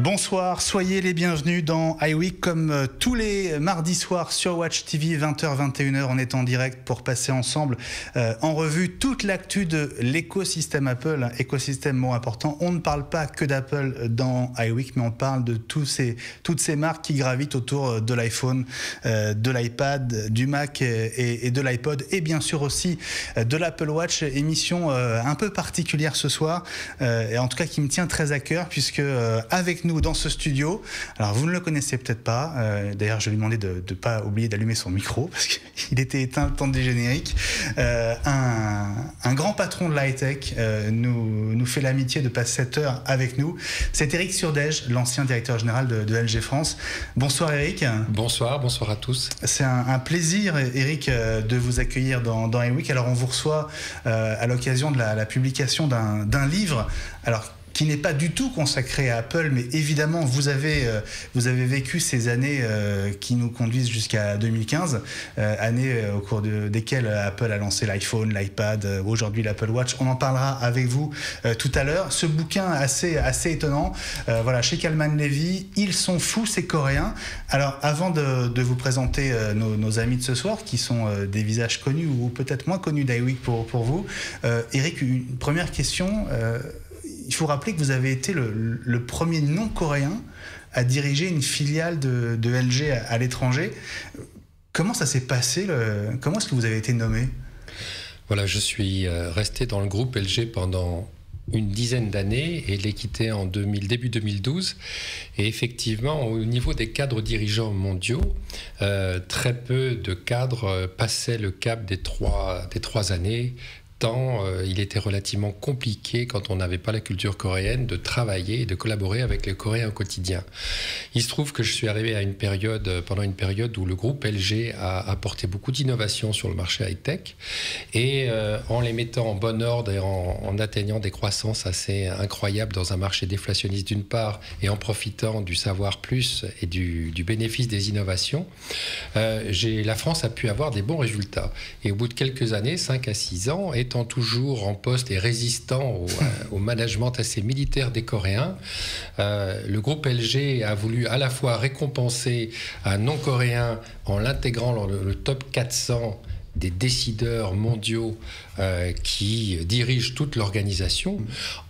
Bonsoir, soyez les bienvenus dans iWeek comme tous les mardis soirs sur Watch TV, 20h-21h. On est en direct pour passer ensemble en revue toute l'actu de l'écosystème Apple. Écosystème, mot important. On ne parle pas que d'Apple dans iWeek, mais on parle de toutes ces marques qui gravitent autour de l'iPhone, de l'iPad, du Mac et de l'iPod, et bien sûr aussi de l'Apple Watch. Émission un peu particulière ce soir, et en tout cas qui me tient très à cœur, puisque avec nous dans ce studio, alors vous ne le connaissez peut-être pas, d'ailleurs je lui ai demandé de ne pas oublier d'allumer son micro parce qu'il était éteint le temps des génériques, un grand patron de la high-tech nous fait l'amitié de passer cette heure avec nous. C'est Eric Surdège, l'ancien directeur général de LG France. Bonsoir Eric. Bonsoir à tous. C'est un plaisir Eric de vous accueillir dans iWeek. Alors on vous reçoit à l'occasion de la publication d'un livre, alors qui n'est pas du tout consacré à Apple, mais évidemment, vous avez vécu ces années qui nous conduisent jusqu'à 2015, années au cours desquelles Apple a lancé l'iPhone, l'iPad, aujourd'hui l'Apple Watch. On en parlera avec vous tout à l'heure. Ce bouquin assez étonnant, voilà, chez Calman Levy, Ils sont fous, ces Coréens. Alors, avant de vous présenter nos amis de ce soir, qui sont des visages connus ou peut-être moins connus d'iWeek pour vous, Eric, une première question. Il faut rappeler que vous avez été le premier non-coréen à diriger une filiale de LG à l'étranger. Comment ça s'est passé Comment est-ce que vous avez été nommé ? Voilà, je suis resté dans le groupe LG pendant une dizaine d'années et l'ai quitté en début 2012. Et effectivement, au niveau des cadres dirigeants mondiaux, très peu de cadres passaient le cap des trois années. Tant il était relativement compliqué, quand on n'avait pas la culture coréenne, de travailler et de collaborer avec les Coréens au quotidien. Il se trouve que je suis arrivé pendant une période où le groupe LG a apporté beaucoup d'innovations sur le marché high-tech, et en les mettant en bon ordre et en atteignant des croissances assez incroyables dans un marché déflationniste d'une part, et en profitant du savoir plus et du bénéfice des innovations, la France a pu avoir des bons résultats. Et au bout de quelques années, 5 à 6 ans, étant toujours en poste et résistant au management assez militaire des Coréens, le groupe LG a voulu à la fois récompenser un non-coréen en l'intégrant dans le top 400 des décideurs mondiaux qui dirigent toute l'organisation.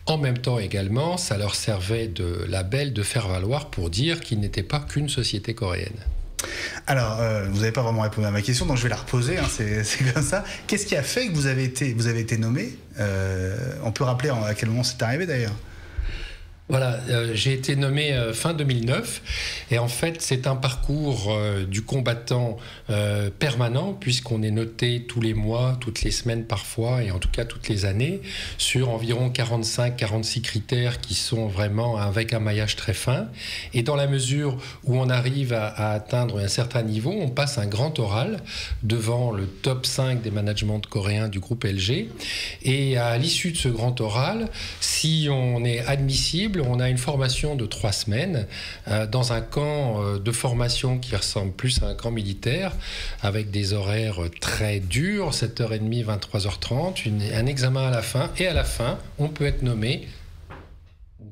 En même temps également, ça leur servait de label, de faire valoir pour dire qu'ils n'étaient pas qu'une société coréenne. Alors, vous n'avez pas vraiment répondu à ma question, donc je vais la reposer, hein, c'est comme ça. Qu'est-ce qui a fait que vous avez été nommé ? On peut rappeler à quel moment c'est arrivé d'ailleurs ? Voilà, j'ai été nommé fin 2009, et en fait c'est un parcours du combattant permanent, puisqu'on est noté tous les mois, toutes les semaines parfois, et en tout cas toutes les années, sur environ 45-46 critères qui sont vraiment avec un maillage très fin, et dans la mesure où on arrive à atteindre un certain niveau, on passe un grand oral devant le top 5 des managements coréens du groupe LG, et à l'issue de ce grand oral, si on est admissible, on a une formation de 3 semaines dans un camp de formation qui ressemble plus à un camp militaire, avec des horaires très durs, 7h30, 23h30, un examen à la fin, et à la fin, on peut être nommé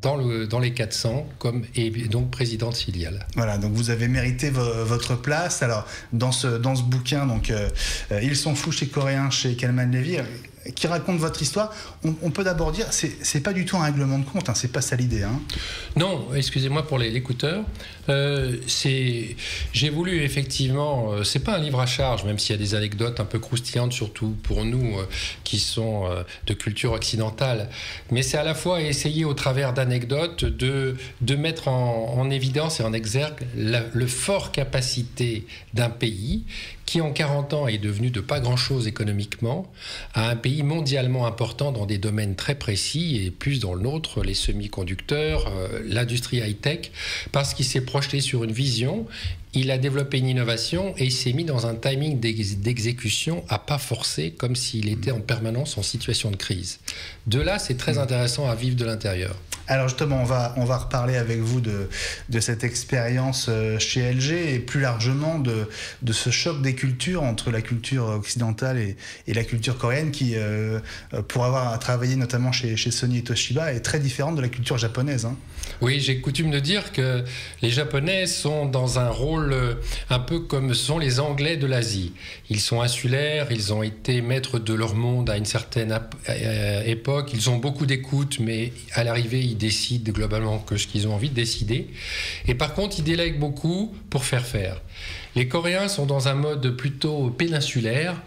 dans les 400 et donc président de filiale. Voilà, donc vous avez mérité votre place. Alors, dans ce bouquin, donc, Ils sont fous, chez Coréens, chez Calman Levy, qui raconte votre histoire, on peut d'abord dire, c'est pas du tout un règlement de compte, hein, c'est pas ça l'idée. Hein. Non, excusez-moi pour l'écouteur. J'ai voulu effectivement, c'est pas un livre à charge, même s'il y a des anecdotes un peu croustillantes, surtout pour nous qui sont de culture occidentale, mais c'est à la fois essayer au travers d'anecdotes de mettre en évidence et en exergue le fort capacité d'un pays qui en 40 ans est devenu de pas grand-chose économiquement, à un pays mondialement important dans des domaines très précis, et plus dans le nôtre, les semi-conducteurs, l'industrie high-tech, parce qu'il s'est projeté sur une vision il a développé une innovation et il s'est mis dans un timing d'exécution à pas forcer, comme s'il était en permanence en situation de crise. De là, c'est très intéressant à vivre de l'intérieur. Alors justement, on va reparler avec vous de cette expérience chez LG et plus largement de ce choc des cultures entre la culture occidentale et la culture coréenne qui, pour avoir travaillé notamment chez Sony et Toshiba, est très différente de la culture japonaise. Hein. Oui, j'ai coutume de dire que les Japonais sont dans un rôle un peu comme sont les Anglais de l'Asie. Ils sont insulaires, ils ont été maîtres de leur monde à une certaine époque, ils ont beaucoup d'écoute, mais à l'arrivée, ils décident globalement que ce qu'ils ont envie de décider. Et par contre, ils délèguent beaucoup pour faire. Les Coréens sont dans un mode plutôt péninsulaire.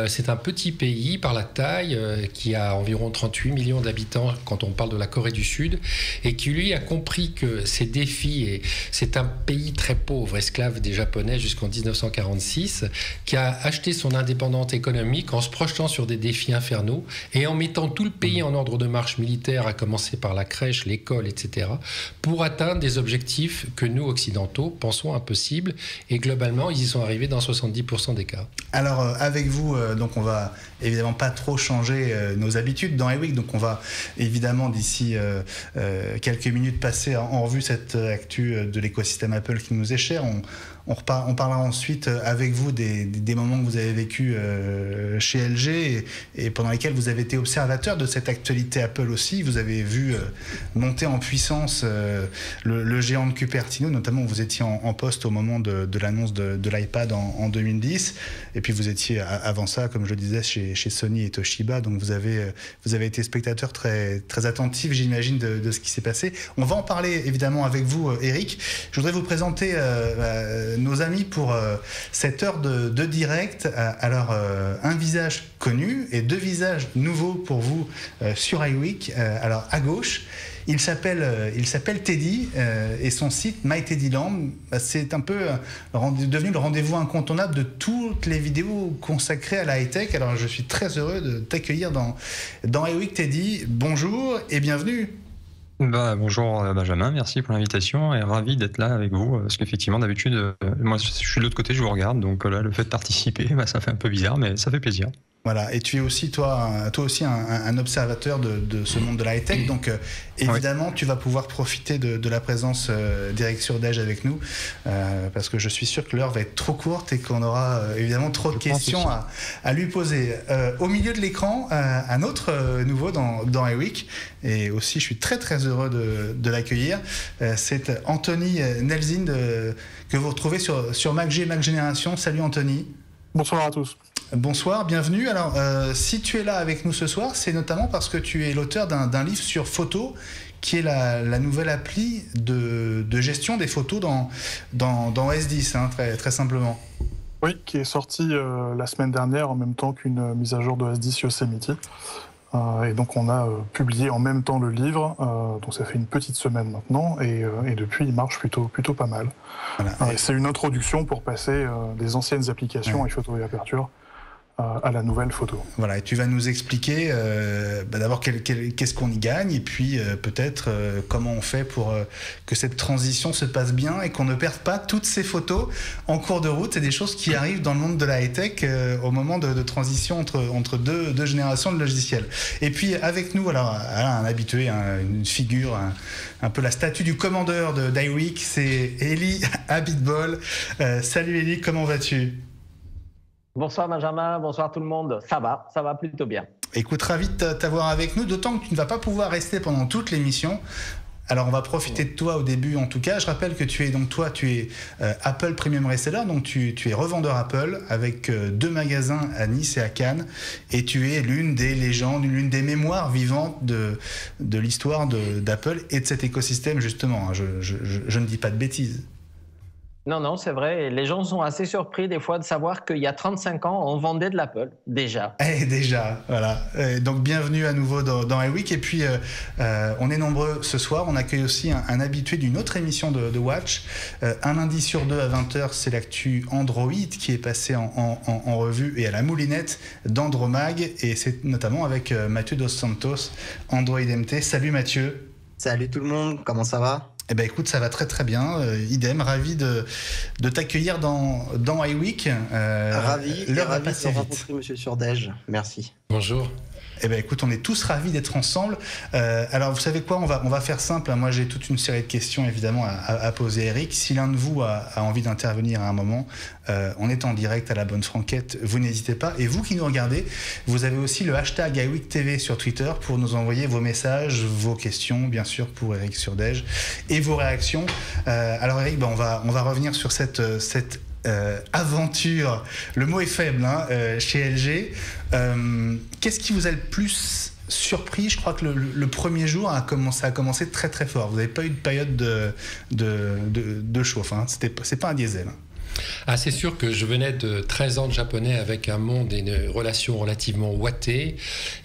C'est un petit pays par la taille qui a environ 38 millions d'habitants quand on parle de la Corée du Sud et qui lui a compris que ces défis, et c'est un pays très pauvre, esclave des Japonais jusqu'en 1946, qui a acheté son indépendance économique en se projetant sur des défis infernaux et en mettant tout le pays en ordre de marche militaire, à commencer par la crèche, l'école, etc., pour atteindre des objectifs que nous, occidentaux, pensons impossibles. Et globalement, ils y sont arrivés dans 70% des cas. Alors, avec vous, donc on va évidemment pas trop changer nos habitudes dans iWeek. Donc, on va évidemment d'ici quelques minutes passer en revue cette actu de l'écosystème Apple qui nous est cher. On parlera ensuite avec vous des moments que vous avez vécu chez LG et pendant lesquels vous avez été observateur de cette actualité Apple aussi. Vous avez vu monter en puissance le géant de Cupertino, notamment vous étiez en poste au moment de l'annonce de l'iPad en 2010. Et puis vous étiez avant ça, comme je le disais, chez Sony et Toshiba. Donc vous avez été spectateur très, très attentif, j'imagine, de ce qui s'est passé. On va en parler évidemment avec vous, Eric. Je voudrais vous présenter nos amis pour cette heure de direct. Alors, un visage connu et deux visages nouveaux pour vous sur iWeek. Alors, à gauche, il s'appelle Teddy et son site MyTeddyLand, c'est un peu devenu le rendez-vous incontournable de toutes les vidéos consacrées à la high-tech. Alors, je suis très heureux de t'accueillir dans iWeek, Teddy. Bonjour et bienvenue. Bonjour Benjamin, merci pour l'invitation et ravi d'être là avec vous parce qu'effectivement d'habitude moi je suis de l'autre côté, je vous regarde, donc là le fait de participer ça fait un peu bizarre mais ça fait plaisir. Voilà, et tu es aussi toi aussi un observateur de ce monde de la high-tech, donc évidemment tu vas pouvoir profiter de la présence d'Eric Surdej avec nous parce que je suis sûr que l'heure va être trop courte et qu'on aura évidemment trop de questions à lui poser. Au milieu de l'écran, un autre nouveau dans iWeek, et aussi je suis très très heureux de l'accueillir, c'est Anthony Nelzin que vous retrouvez sur MacG Mac Génération. Salut Anthony. Bonsoir à tous. Bonsoir, bienvenue. Alors, si tu es là avec nous ce soir, c'est notamment parce que tu es l'auteur d'un livre sur photo, qui est la nouvelle appli de gestion des photos dans OS 10, hein, très, très simplement. Oui, qui est sorti la semaine dernière en même temps qu'une mise à jour de OS 10 Yosemite. Et donc on a publié en même temps le livre, donc ça fait une petite semaine maintenant, et depuis il marche plutôt pas mal. Voilà. C'est une introduction pour passer des anciennes applications avec photo et aperture à la nouvelle photo. Voilà, et tu vas nous expliquer d'abord qu'est-ce qu'on y gagne, et puis peut-être comment on fait pour que cette transition se passe bien et qu'on ne perde pas toutes ces photos en cours de route. C'est des choses qui arrivent dans le monde de la high-tech au moment de transition entre deux générations de logiciels. Et puis avec nous, alors un habitué, une figure, un peu la statue du commandeur d'iWeek, c'est Eli Abitbol. Salut Eli, comment vas-tu ? Bonsoir Benjamin, bonsoir tout le monde. Ça va plutôt bien. Écoute, ravi de t'avoir avec nous, d'autant que tu ne vas pas pouvoir rester pendant toute l'émission. Alors on va profiter de toi au début en tout cas. Je rappelle que tu es Apple Premium Reseller, donc tu es revendeur Apple avec 2 magasins à Nice et à Cannes, et tu es l'une des légendes, l'une des mémoires vivantes de l'histoire d'Apple et de cet écosystème justement. Je ne dis pas de bêtises. Non, c'est vrai. Et les gens sont assez surpris des fois de savoir qu'il y a 35 ans, on vendait de l'Apple, déjà. Déjà, voilà. Donc, bienvenue à nouveau dans iWeek. Et puis, on est nombreux ce soir. On accueille aussi un habitué d'une autre émission de Watch. Un lundi sur deux à 20h, c'est l'actu Android qui est passé en revue et à la moulinette d'Andromag. Et c'est notamment avec Mathieu Dos Santos, Android MT. Salut Mathieu. Salut tout le monde, comment ça va ? Eh ben écoute, ça va très très bien. Idem, ravi de t'accueillir dans iWeek. Ravi de rencontrer Monsieur Surdège. Merci. Bonjour. Eh ben écoute, on est tous ravis d'être ensemble. Alors vous savez quoi, on va faire simple. Moi j'ai toute une série de questions évidemment à poser à Eric. Si l'un de vous a envie d'intervenir à un moment, on est en direct à la bonne franquette, vous n'hésitez pas. Et vous qui nous regardez, vous avez aussi le hashtag iWeekTV sur Twitter pour nous envoyer vos messages, vos questions, bien sûr pour Eric Surdège, et vos réactions. Alors Eric, on va revenir sur cette aventure, le mot est faible, chez LG. Qu'est-ce qui vous a le plus surpris? Je crois que le premier jour a commencé très très fort. Vous n'avez pas eu de période de chauffe, c'est pas un diesel. Ah, c'est sûr que je venais de 13 ans de japonais avec un monde et une relation relativement ouatée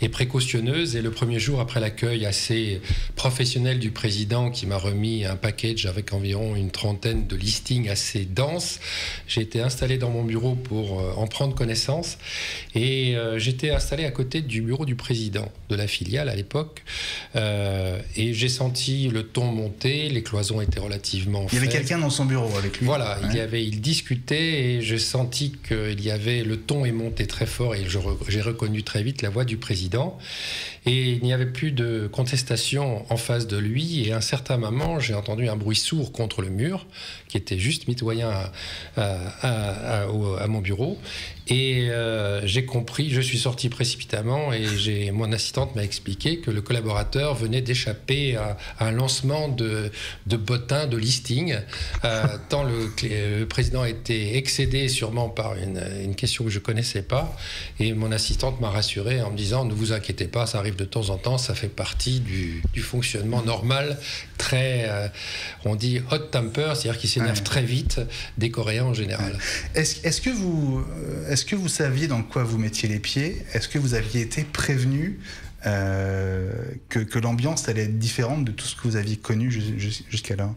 et précautionneuse. Et le premier jour, après l'accueil assez professionnel du président qui m'a remis un package avec environ une trentaine de listings assez denses, j'ai été installé dans mon bureau pour en prendre connaissance. Et j'étais installé à côté du bureau du président de la filiale à l'époque. Et j'ai senti le ton monter, les cloisons étaient relativement faibles. Il y avait quelqu'un dans son bureau avec lui. Voilà, ouais. Il discutait et j'ai senti qu'il y avait, le ton est monté très fort et j'ai reconnu très vite la voix du président. Et il n'y avait plus de contestation en face de lui. Et à un certain moment, j'ai entendu un bruit sourd contre le mur, qui était juste mitoyen à mon bureau. Et j'ai compris, je suis sorti précipitamment et mon assistante m'a expliqué que le collaborateur venait d'échapper à un lancement de bottin, de listing, tant le président était excédé sûrement par une question que je ne connaissais pas. Et mon assistante m'a rassuré en me disant « Ne vous inquiétez pas, ça arrive de temps en temps, ça fait partie du fonctionnement normal, très, on dit hot temper, c'est-à-dire qui s'énerve très vite, des Coréens en général. » Est-ce que vous saviez dans quoi vous mettiez les pieds? Est-ce que vous aviez été prévenu que l'ambiance allait être différente de tout ce que vous aviez connu jusqu'à là?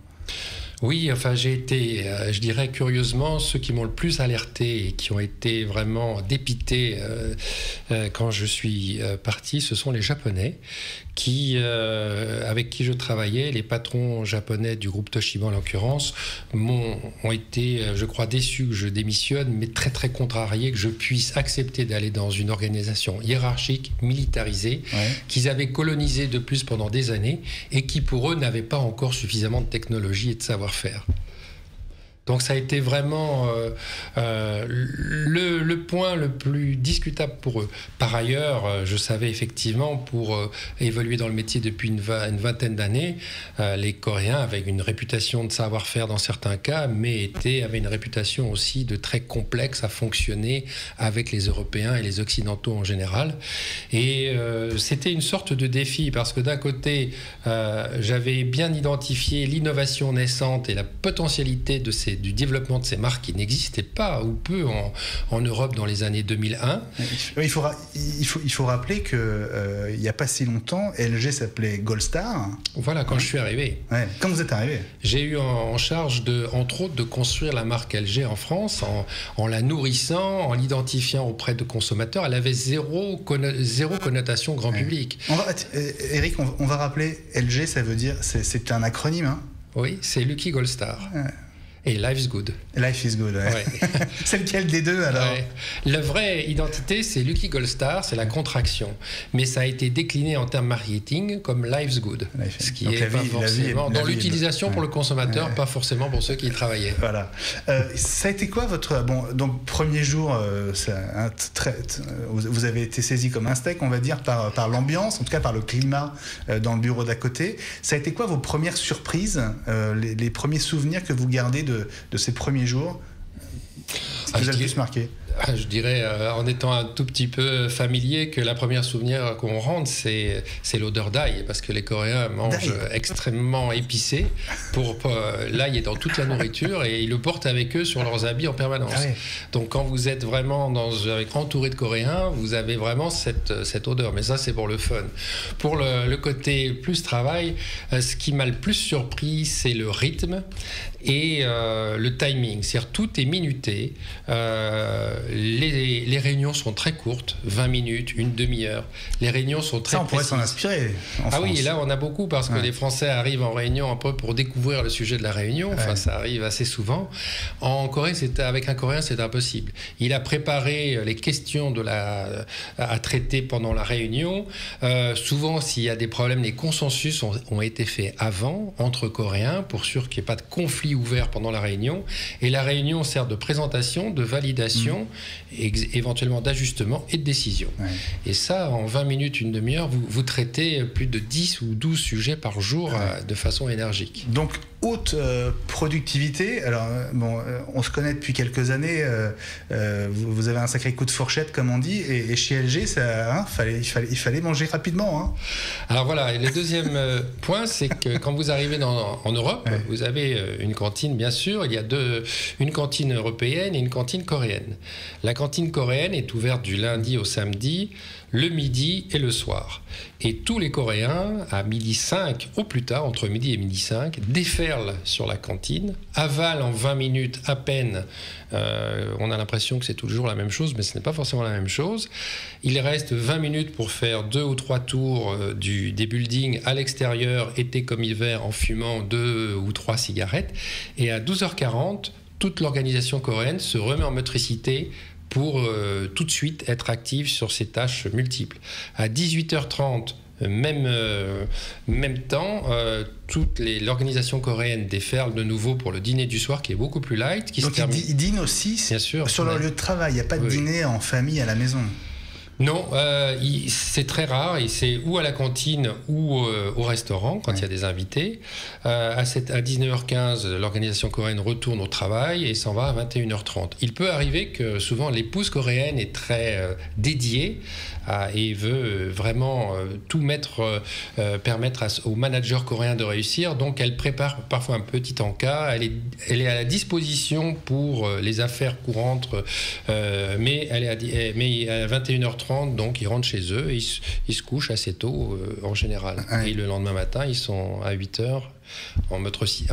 Oui, enfin j'ai été, je dirais curieusement, ceux qui m'ont le plus alerté et qui ont été vraiment dépités quand je suis parti, ce sont les Japonais avec qui je travaillais. Les patrons japonais du groupe Toshiba en l'occurrence ont été, je crois, déçus que je démissionne, mais très très contrariés que je puisse accepter d'aller dans une organisation hiérarchique, militarisée, qu'ils avaient colonisée de plus pendant des années et qui pour eux n'avaient pas encore suffisamment de technologie et de savoir-faire. Donc ça a été vraiment le point le plus discutable pour eux. Par ailleurs, je savais effectivement, pour évoluer dans le métier depuis une vingtaine d'années, les Coréens avaient une réputation de savoir-faire dans certains cas, mais avaient une réputation aussi de très complexe à fonctionner avec les Européens et les Occidentaux en général. Et c'était une sorte de défi, parce que d'un côté, j'avais bien identifié l'innovation naissante et la potentialité du développement de ces marques qui n'existaient pas ou peu en Europe dans les années 2001. Il faut rappeler qu'il n'y a pas si longtemps, LG s'appelait Goldstar. Voilà, quand je suis arrivé. Ouais. Quand vous êtes arrivé? J'ai eu en charge, entre autres, de construire la marque LG en France, en la nourrissant, en l'identifiant auprès de consommateurs. Elle avait zéro connotation grand public. Eric, on va rappeler, LG, ça veut dire, c'est un acronyme, hein? Oui, c'est Lucky Gold Star. Et Life's Good. Life is good, ouais. C'est lequel des deux, alors? La vraie identité, c'est Lucky Gold Star, c'est la contraction. Mais ça a été décliné en termes marketing comme Life's Good. Ce qui est pas forcément... Dans l'utilisation pour le consommateur, pas forcément pour ceux qui y travaillaient. Voilà. Ça a été quoi votre... donc, premier jour, vous avez été saisi comme un steak, on va dire, par l'ambiance, en tout cas par le climat dans le bureau d'à côté. Ça a été quoi vos premières surprises, les premiers souvenirs que vous gardez de ces premiers jours? Ce qui vous a le plus marqué? Je dirais, en étant un tout petit peu familier, que la première souvenir qu'on rentre, c'est l'odeur d'ail, parce que les Coréens mangent extrêmement épicé. L'ail est dans toute la nourriture et ils le portent avec eux sur leurs habits en permanence. Donc quand vous êtes vraiment entouré de Coréens, vous avez vraiment cette odeur. Mais ça, c'est pour le fun. Pour le côté plus travail, ce qui m'a le plus surpris, c'est le rythme et le timing. C'est-à-dire tout est minuté. les réunions sont très courtes, 20 minutes, une demi-heure. Les réunions sont très précises. Ça, on pourrait s'en inspirer en France. Oui, là, on a beaucoup parce que les Français arrivent en réunion un peu pour découvrir le sujet de la réunion. Enfin, ça arrive assez souvent. En Corée, avec un Coréen, c'est impossible. Il a préparé les questions à traiter pendant la réunion. Souvent, s'il y a des problèmes, les consensus ont été faits avant, entre Coréens, pour sûr qu'il n'y ait pas de conflit ouvert pendant la réunion. Et la réunion sert de présentation, de validation, éventuellement d'ajustement et de décision. Et ça, en 20 minutes, une demi-heure, vous traitez plus de 10 ou 12 sujets par jour de façon énergique. Donc, haute productivité. Alors, on se connaît depuis quelques années. Vous avez un sacré coup de fourchette, comme on dit. Et chez LG, il fallait manger rapidement. Hein. Alors voilà, et le deuxième point, c'est que quand vous arrivez en Europe, vous avez une cantine, bien sûr. Il y a une cantine européenne et une cantine coréenne. La cantine coréenne est ouverte du lundi au samedi, le midi et le soir. Et tous les Coréens, à 12h05 au plus tard, entre midi et 12h05, déferlent sur la cantine, avalent en 20 minutes à peine. On a l'impression que c'est toujours la même chose, mais ce n'est pas forcément la même chose. Il reste 20 minutes pour faire 2 ou 3 tours des buildings à l'extérieur, été comme hiver, en fumant 2 ou 3 cigarettes. Et à 12h40, toute l'organisation coréenne se remet en motricité pour tout de suite être active sur ces tâches multiples. À 18h30, même temps, toute l'organisation coréenne déferle de nouveau pour le dîner du soir qui est beaucoup plus light. Donc ils dînent aussi bien sûr, sur leur lieu de travail, il n'y a pas de dîner en famille à la maison? Non, c'est très rare et c'est ou à la cantine ou au restaurant quand il y a des invités. À 19h15, l'organisation coréenne retourne au travail et s'en va à 21h30. Il peut arriver que souvent l'épouse coréenne est très dédiée et veut vraiment tout permettre au manager coréen de réussir. Donc elle prépare parfois un petit encas, elle est à la disposition pour les affaires courantes, mais à 21h30, donc ils rentrent chez eux et ils se couchent assez tôt en général. Et le lendemain matin, ils sont à 8h en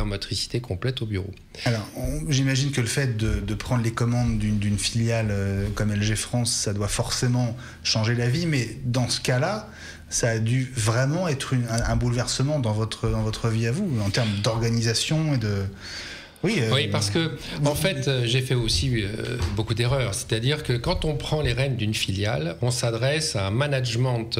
motricité complète au bureau. Alors, j'imagine que le fait de prendre les commandes d'une filiale comme LG France, ça doit forcément changer la vie, mais dans ce cas-là, ça a dû vraiment être un bouleversement dans votre vie à vous, en termes d'organisation et de... Oui, parce que en fait, j'ai fait aussi beaucoup d'erreurs. C'est-à-dire que quand on prend les rênes d'une filiale, on s'adresse à un management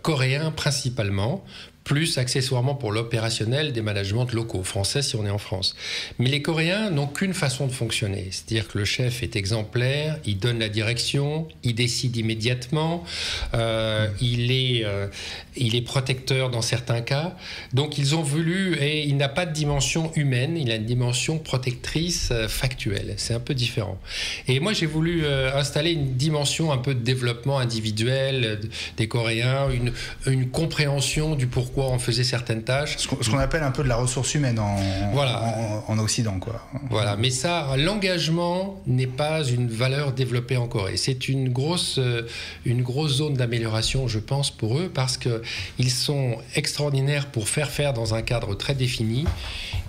coréen principalement, plus accessoirement pour l'opérationnel des managements locaux, français si on est en France. Mais les Coréens n'ont qu'une façon de fonctionner, c'est-à-dire que le chef est exemplaire, il donne la direction, il décide immédiatement, il est protecteur dans certains cas. Donc ils ont voulu, et il n'a pas de dimension humaine, il a une dimension protectrice factuelle. C'est un peu différent. Et moi j'ai voulu installer une dimension un peu de développement individuel des Coréens, une compréhension du pourquoi on faisait certaines tâches. Ce qu'on appelle un peu de la ressource humaine en Occident, quoi. Voilà, mais ça, l'engagement n'est pas une valeur développée en Corée. C'est une grosse zone d'amélioration, je pense, pour eux, parce qu'ils sont extraordinaires pour faire dans un cadre très défini.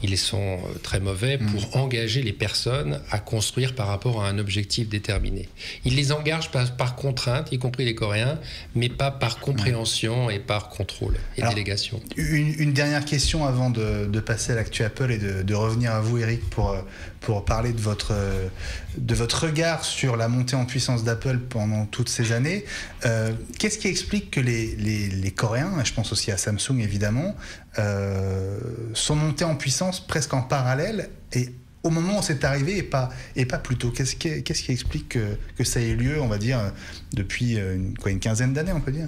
Ils sont très mauvais pour engager les personnes à construire par rapport à un objectif déterminé. Ils les engagent par contrainte, y compris les Coréens, mais pas par compréhension et par contrôle et délégation. Une dernière question avant de passer à l'actu Apple et de revenir à vous, Eric, pour parler de votre regard sur la montée en puissance d'Apple pendant toutes ces années. Qu'est-ce qui explique que les Coréens, et je pense aussi à Samsung évidemment, sont montés en puissance presque en parallèle et au moment où c'est arrivé et pas plus tôt? Qu'est-ce qui explique que ça ait lieu, on va dire, depuis une quinzaine d'années, on peut dire?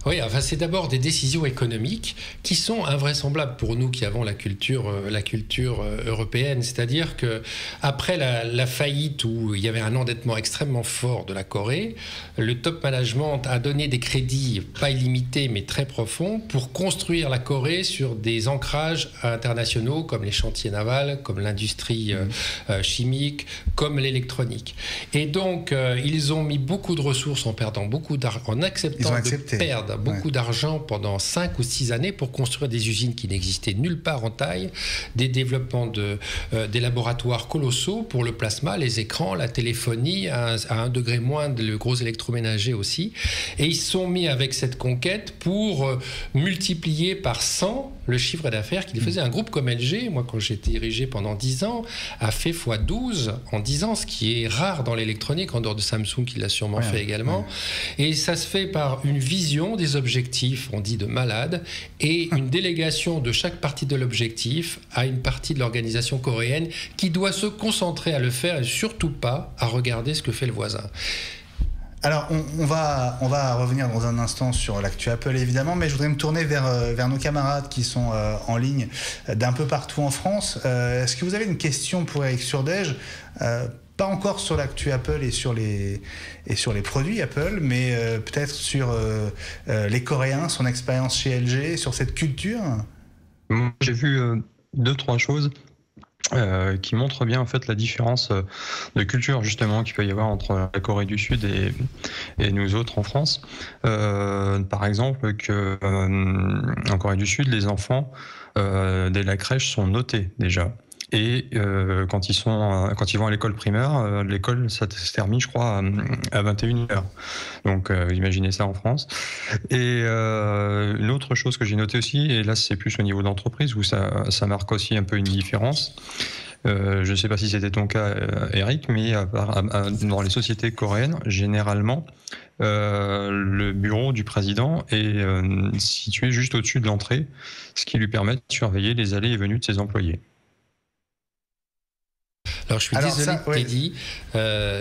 Oui, enfin, c'est d'abord des décisions économiques qui sont invraisemblables pour nous qui avons la culture européenne. C'est-à-dire que après la faillite où il y avait un endettement extrêmement fort de la Corée, le top management a donné des crédits pas illimités mais très profonds pour construire la Corée sur des ancrages internationaux comme les chantiers navals, comme l'industrie chimique, comme l'électronique. Et donc ils ont mis beaucoup de ressources en perdant beaucoup d'argent, en acceptant de perdre perdre beaucoup d'argent pendant 5 ou 6 années pour construire des usines qui n'existaient nulle part en taille, des développements des laboratoires colossaux pour le plasma, les écrans, la téléphonie, à un degré moindre, le gros électroménager aussi. Et ils se sont mis avec cette conquête pour multiplier par 100 le chiffre d'affaires qu'ils faisaient. Un groupe comme LG, moi quand j'ai été dirigé pendant 10 ans, a fait x12 en 10 ans, ce qui est rare dans l'électronique, en dehors de Samsung qui l'a sûrement fait également. Et ça se fait par une vision des objectifs, on dit de malade, et une délégation de chaque partie de l'objectif à une partie de l'organisation coréenne qui doit se concentrer à le faire et surtout pas à regarder ce que fait le voisin. Alors, on va revenir dans un instant sur l'actu Apple, évidemment, mais je voudrais me tourner vers nos camarades qui sont en ligne d'un peu partout en France. Est-ce que vous avez une question pour Eric Surdège ? Pas encore sur l'actu Apple et sur les produits Apple, mais peut-être sur les Coréens, son expérience chez LG, sur cette culture. J'ai vu 2-3 choses qui montrent bien en fait la différence de culture justement qu'il peut y avoir entre la Corée du Sud et nous autres en France. Par exemple, en Corée du Sud, les enfants dès la crèche sont notés déjà. Et quand ils vont à l'école primaire, l'école ça se termine, je crois, à 21h. Donc imaginez ça en France. Et une autre chose que j'ai notée aussi, et là c'est plus au niveau d'entreprise où ça marque aussi un peu une différence. Je ne sais pas si c'était ton cas, Eric, mais dans les sociétés coréennes, généralement, le bureau du président est situé juste au-dessus de l'entrée, ce qui lui permet de surveiller les allées et venues de ses employés. Alors je suis désolé, Teddy,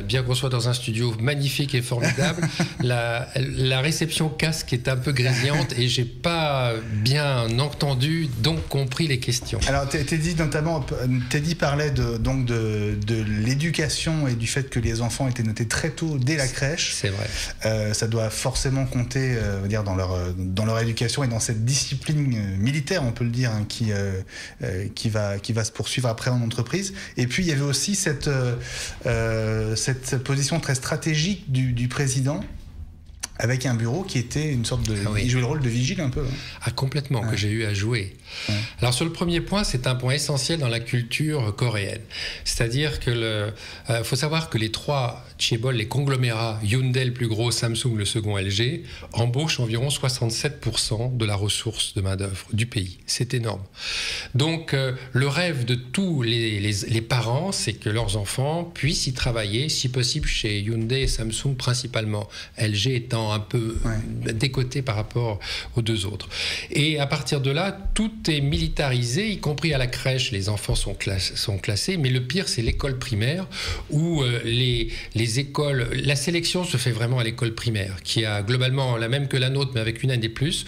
bien qu'on soit dans un studio magnifique et formidable, la réception casque est un peu grésillante et j'ai pas bien entendu, donc compris les questions. Alors Teddy parlait de l'éducation et du fait que les enfants étaient notés très tôt dès la crèche. C'est vrai. Ça doit forcément compter dans leur éducation et dans cette discipline militaire, on peut le dire, hein, qui va se poursuivre après en entreprise. Et puis il y avait aussi cette position très stratégique du président, avec un bureau qui était une sorte de... Il jouait le rôle de vigile un peu. Ah, complètement, que j'ai eu à jouer. Alors sur le premier point, c'est un point essentiel dans la culture coréenne. C'est-à-dire que faut savoir que les trois chaebols, les conglomérats, Hyundai le plus gros, Samsung le second, LG, embauchent environ 67% de la ressource de main-d'œuvre du pays. C'est énorme. Donc le rêve de tous les parents, c'est que leurs enfants puissent y travailler, si possible chez Hyundai et Samsung principalement, LG étant un peu décoté par rapport aux deux autres. Et à partir de là, tout est militarisé, y compris à la crèche, les enfants sont classés, mais le pire, c'est l'école primaire, où les écoles, la sélection se fait vraiment à l'école primaire, qui a globalement la même que la nôtre, mais avec une année plus,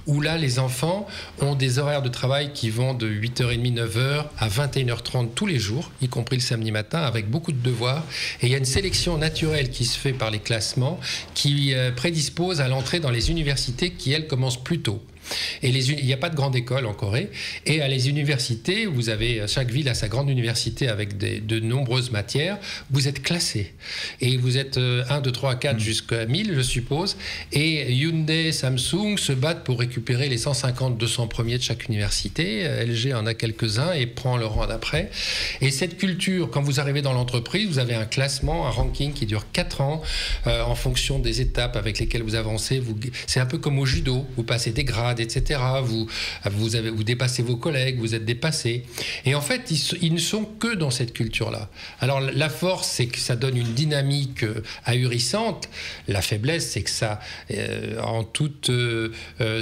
où là, les enfants ont des horaires de travail qui vont de 8h30, 9h à 21h30 tous les jours, y compris le samedi matin, avec beaucoup de devoirs. Et il y a une sélection naturelle qui se fait par les classements, qui prédispose à l'entrée dans les universités qui, elles, commencent plus tôt. Et il n'y a pas de grande école en Corée. Et à les universités, vous avez, chaque ville a sa grande université avec de nombreuses matières. Vous êtes classé. Et vous êtes 1, 2, 3, 4 jusqu'à 1000, je suppose. Et Hyundai, Samsung se battent pour récupérer les 150, 200 premiers de chaque université. LG en a quelques-uns et prend le rang d'après. Et cette culture, quand vous arrivez dans l'entreprise, vous avez un classement, un ranking qui dure 4 ans en fonction des étapes avec lesquelles vous avancez. C'est un peu comme au judo. Vous passez des grades, etc. Vous dépassez vos collègues, vous êtes dépassés. Et en fait, ils ne sont que dans cette culture-là. Alors, la force, c'est que ça donne une dynamique ahurissante. La faiblesse, c'est que ça,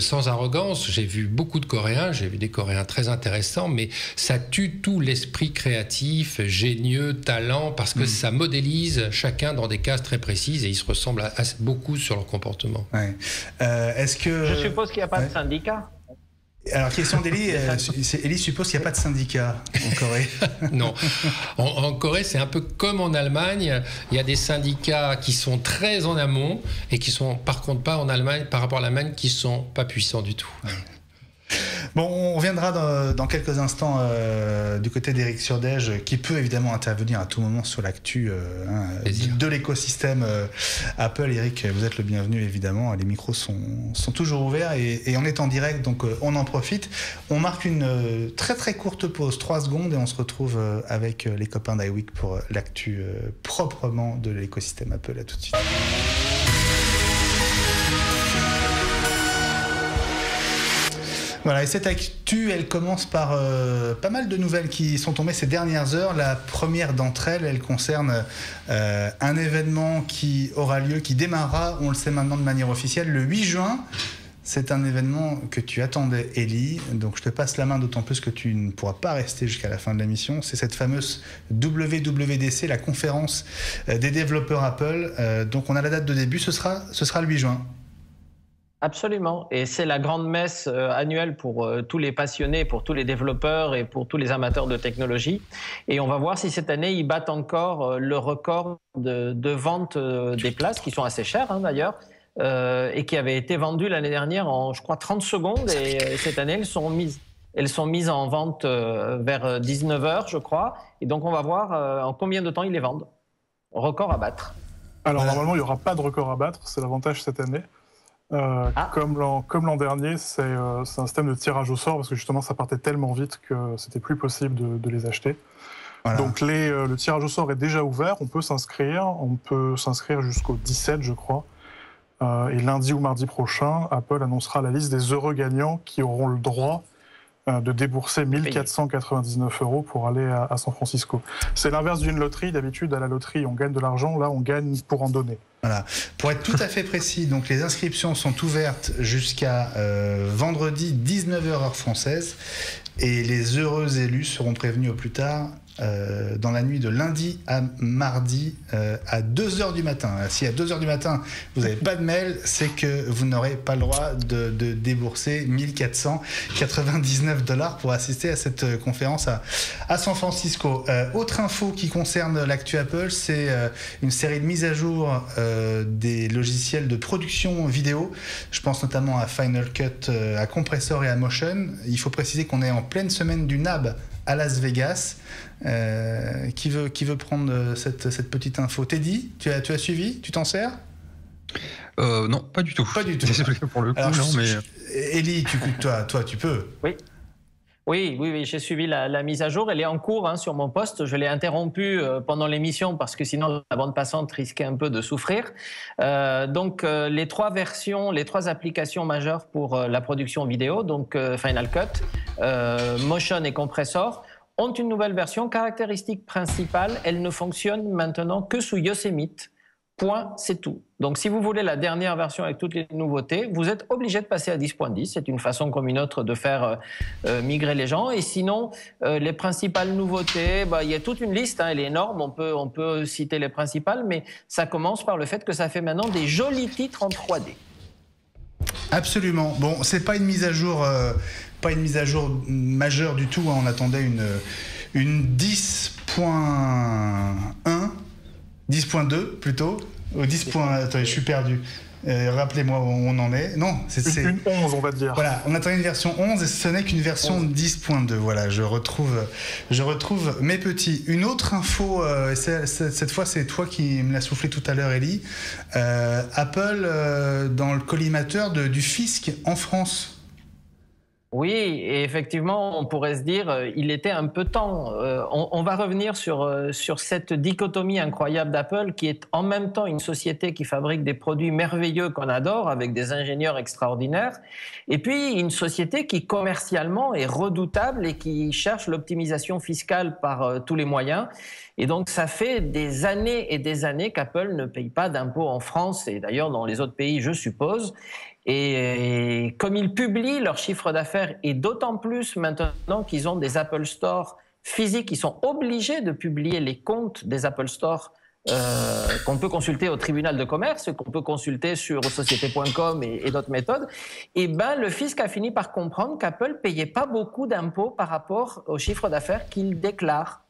sans arrogance, j'ai vu beaucoup de Coréens, j'ai vu des Coréens très intéressants, mais ça tue tout l'esprit créatif, génieux, talent, parce que ça modélise chacun dans des cases très précises et ils se ressemblent beaucoup sur leur comportement. Ouais. Est-ce que... Je suppose qu'il n'y a pas de syndicat. Alors, question d'Elie, Elie suppose qu'il n'y a pas de syndicat en Corée. Non. En Corée, c'est un peu comme en Allemagne. Il y a des syndicats qui sont très en amont et qui sont, par contre, pas en Allemagne, par rapport à l'Allemagne, qui ne sont pas puissants du tout. Ouais. Bon, on reviendra dans quelques instants du côté d'Éric Surdège, qui peut évidemment intervenir à tout moment sur l'actu de l'écosystème Apple. Éric, vous êtes le bienvenu évidemment. Les micros sont toujours ouverts et on est en direct, donc on en profite. On marque une très très courte pause, 3 secondes, et on se retrouve avec les copains d'iWeek pour l'actu proprement de l'écosystème Apple. À tout de suite. Voilà, et cette actu, elle commence par pas mal de nouvelles qui sont tombées ces dernières heures. La première d'entre elles, elle concerne un événement qui aura lieu, qui démarrera, on le sait maintenant de manière officielle, le 8 juin. C'est un événement que tu attendais, Ellie, donc je te passe la main, d'autant plus que tu ne pourras pas rester jusqu'à la fin de l'émission. C'est cette fameuse WWDC, la conférence des développeurs Apple. Donc on a la date de début, ce sera le 8 juin. Absolument, et c'est la grande messe annuelle pour tous les passionnés, pour tous les développeurs et pour tous les amateurs de technologie. Et on va voir si cette année ils battent encore le record de vente des places, qui sont assez chères d'ailleurs, et qui avaient été vendues l'année dernière en, je crois, 30 secondes. Et cette année, elles sont mises en vente vers 19h, je crois. Et donc on va voir en combien de temps ils les vendent. Record à battre. Alors normalement, il n'y aura pas de record à battre, c'est l'avantage cette année. Comme l'an dernier, c'est un système de tirage au sort, parce que justement ça partait tellement vite que c'était plus possible de les acheter. Voilà. Donc le tirage au sort est déjà ouvert, on peut s'inscrire jusqu'au 17 je crois. Et lundi ou mardi prochain, Apple annoncera la liste des heureux gagnants qui auront le droit de débourser 1 499 € pour aller à San Francisco. C'est l'inverse d'une loterie. D'habitude, à la loterie, on gagne de l'argent. Là, on gagne pour en donner. Voilà. Pour être tout à fait précis, donc les inscriptions sont ouvertes jusqu'à vendredi 19h heure française, et les heureux élus seront prévenus au plus tard dans la nuit de lundi à mardi à 2h du matin. Si à 2h du matin vous n'avez pas de mail, c'est que vous n'aurez pas le droit de débourser 1 499 $ pour assister à cette conférence à San Francisco. Autre info qui concerne l'actu Apple, c'est une série de mises à jour des logiciels de production vidéo. Je pense notamment à Final Cut, à Compressor et à Motion. Il faut préciser qu'on est en pleine semaine du NAB à Las Vegas. Qui veut prendre cette petite info? Teddy, tu as suivi? Tu t'en sers? Non, pas du tout. Pas du tout. Désolé pour le coup. Alors, non, mais... Ellie, toi, tu peux. Oui, j'ai suivi la mise à jour. Elle est en cours sur mon poste. Je l'ai interrompue pendant l'émission parce que sinon la bande passante risquait un peu de souffrir. Donc les 3 versions, les 3 applications majeures pour la production vidéo, donc Final Cut, Motion et Compressor, ont une nouvelle version. Caractéristique principale, elle ne fonctionne maintenant que sous Yosemite. Point, c'est tout. Donc si vous voulez la dernière version avec toutes les nouveautés, vous êtes obligé de passer à 10.10. C'est une façon comme une autre de faire migrer les gens. Et sinon, les principales nouveautés, il y a toute une liste, elle est énorme, on peut citer les principales, mais ça commence par le fait que ça fait maintenant des jolis titres en 3D. Absolument. Bon, c'est pas une mise à jour majeure du tout. On attendait une 10.2 plutôt, au 10. Attendez, je suis perdu. Rappelez-moi où on en est. Non, c'est une 11, on va dire. Voilà, on attendait une version 11 et ce n'est qu'une version 10.2. Voilà, je retrouve mes petits. Une autre info, cette fois c'est toi qui me l'as soufflé tout à l'heure, Ellie. Apple dans le collimateur du fisc en France. Oui, et effectivement, on pourrait se dire, il était un peu temps. On va revenir sur cette dichotomie incroyable d'Apple, qui est en même temps une société qui fabrique des produits merveilleux qu'on adore, avec des ingénieurs extraordinaires, et puis une société qui commercialement est redoutable et qui cherche l'optimisation fiscale par tous les moyens. Et donc, ça fait des années et des années qu'Apple ne paye pas d'impôts en France, et d'ailleurs dans les autres pays, je suppose. Et comme ils publient leurs chiffres d'affaires, et d'autant plus maintenant qu'ils ont des Apple Store physiques, ils sont obligés de publier les comptes des Apple Store qu'on peut consulter au tribunal de commerce, qu'on peut consulter sur société.com et d'autres méthodes. Et le fisc a fini par comprendre qu'Apple ne payait pas beaucoup d'impôts par rapport aux chiffres d'affaires qu'il déclare.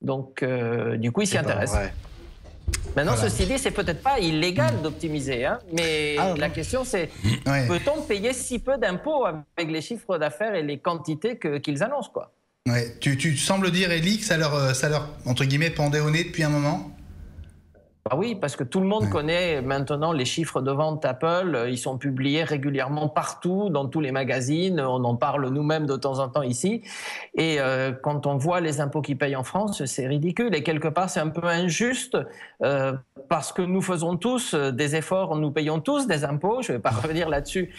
Donc, du coup, il s'y intéresse. Maintenant, Voilà. ceci dit, c'est peut-être pas illégal d'optimiser, hein, mais la question c'est, peut-on payer si peu d'impôts avec les chiffres d'affaires et les quantités qu'ils annoncent, quoi? Ouais. Tu sembles dire, Elie, que ça leur, entre guillemets, pendait au nez depuis un moment? Ah oui, parce que tout le monde connaît maintenant les chiffres de vente Apple. Ils sont publiés régulièrement partout, dans tous les magazines. On en parle nous-mêmes de temps en temps ici. Et quand on voit les impôts qu'ils payent en France, c'est ridicule. Et quelque part, c'est un peu injuste parce que nous faisons tous des efforts, nous payons tous des impôts. Je ne vais pas revenir là-dessus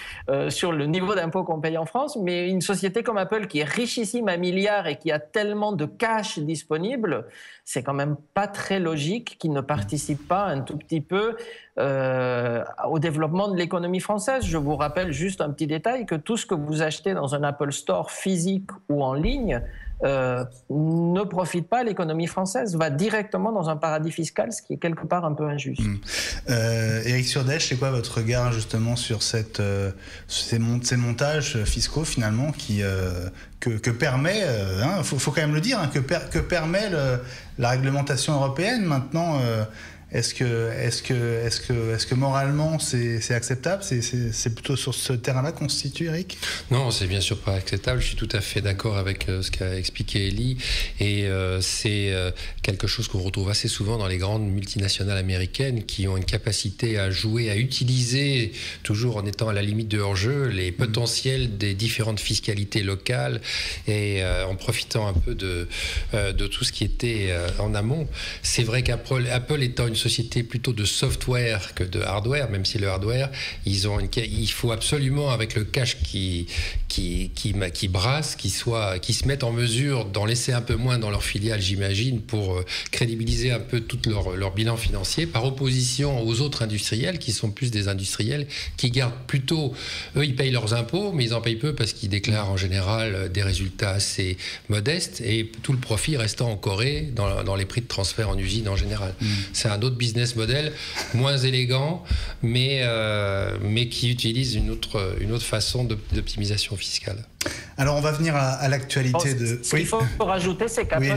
sur le niveau d'impôts qu'on paye en France. Mais une société comme Apple qui est richissime à milliards et qui a tellement de cash disponible, c'est quand même pas très logique qu'ils ne participent pas un tout petit peu au développement de l'économie française. Je vous rappelle juste un petit détail, que tout ce que vous achetez dans un Apple Store physique ou en ligne ne profite pas à l'économie française, va directement dans un paradis fiscal, ce qui est quelque part un peu injuste. Éric Surdej, c'est quoi votre regard justement sur ces montages fiscaux finalement que permet, faut quand même le dire, hein, que permet la réglementation européenne maintenant? Est-ce que moralement c'est acceptable? C'est plutôt sur ce terrain-là qu'on se situe, Eric? Non, c'est bien sûr pas acceptable. Je suis tout à fait d'accord avec ce qu'a expliqué Elie. Et c'est quelque chose qu'on retrouve assez souvent dans les grandes multinationales américaines qui ont une capacité à jouer, à utiliser, toujours en étant à la limite de leur jeu, les potentiels des différentes fiscalités locales et en profitant un peu de tout ce qui était en amont. C'est vrai qu'Apple étant une société plutôt de software que de hardware, même si le hardware, il faut absolument, avec le cash qui brasse, qui se mettent en mesure d'en laisser un peu moins dans leur filiale, j'imagine, pour crédibiliser un peu tout leur bilan financier, par opposition aux autres industriels qui sont plus des industriels qui gardent plutôt, eux ils payent leurs impôts, mais ils en payent peu parce qu'ils déclarent en général des résultats assez modestes et tout le profit restant en Corée dans les prix de transfert en usine en général. C'est un autre business model, moins élégant, mais qui utilise une autre façon d'optimisation fiscale. Alors on va venir à l'actualité de... Ce qu'il faut rajouter, c'est qu'Apple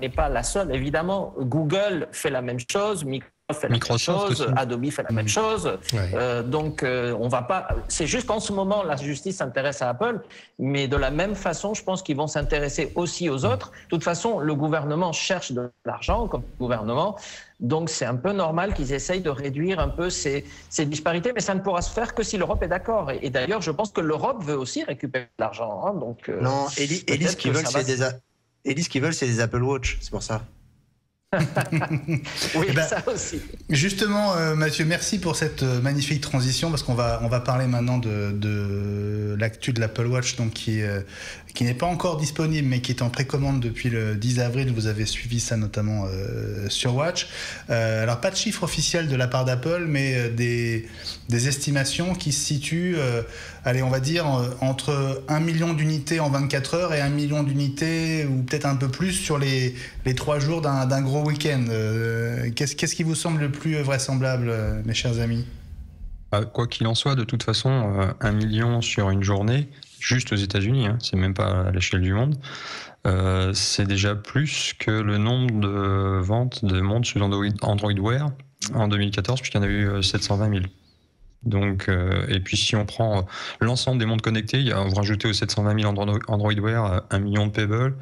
n'est pas la seule. Évidemment, Google fait la même chose, Microsoft fait la même chose, Adobe fait la même chose. Ouais. Donc, on va pas. C'est juste qu'en ce moment, la justice s'intéresse à Apple, mais de la même façon, je pense qu'ils vont s'intéresser aussi aux autres. De toute façon, le gouvernement cherche de l'argent comme gouvernement. Donc, c'est un peu normal qu'ils essayent de réduire un peu ces disparités, mais ça ne pourra se faire que si l'Europe est d'accord. Et d'ailleurs, je pense que l'Europe veut aussi récupérer de l'argent. Hein, donc, non, Elie, ce qu'ils veulent, c'est des Apple Watch, c'est pour ça. Oui, ça aussi. Justement, Mathieu, merci pour cette magnifique transition, parce qu'on va parler maintenant de l'actu de l'Apple Watch, donc qui n'est pas encore disponible, mais qui est en précommande depuis le 10 avril. Vous avez suivi ça notamment sur Watch. Alors, pas de chiffre officiel de la part d'Apple, mais des estimations qui se situent, allez, on va dire, entre 1 million d'unités en 24 heures et 1 million d'unités, ou peut-être un peu plus, sur les 3 jours d'un gros week-end. Qu'est-ce qui vous semble le plus vraisemblable, mes chers amis? Quoi qu'il en soit, de toute façon, 1 million sur une journée, juste aux États-Unis, hein, c'est même pas à l'échelle du monde, c'est déjà plus que le nombre de ventes de montres sous Android Wear en 2014, puisqu'il y en a eu 720 000. Donc, et puis si on prend l'ensemble des montres connectées, on va rajouter aux 720 000 Android Wear 1 million de Pebble,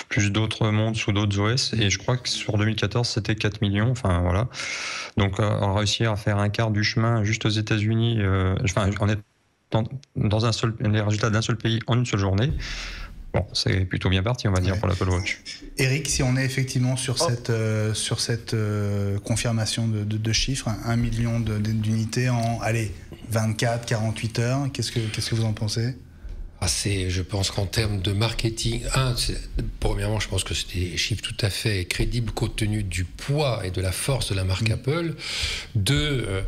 plus d'autres montres sous d'autres OS, et je crois que sur 2014 c'était 4 millions, enfin voilà. Donc on a réussi à faire un quart du chemin juste aux États-Unis, en étant dans les résultats d'un seul pays en une seule journée. Bon, c'est plutôt bien parti, on va dire, pour l'Apple Watch. Eric, si on est effectivement sur cette confirmation de chiffres, 1 million d'unités en 24, 48 heures, qu'est-ce que vous en pensez? Je pense qu'en termes de marketing, premièrement, je pense que c'est des chiffres tout à fait crédibles compte tenu du poids et de la force de la marque Apple. 2,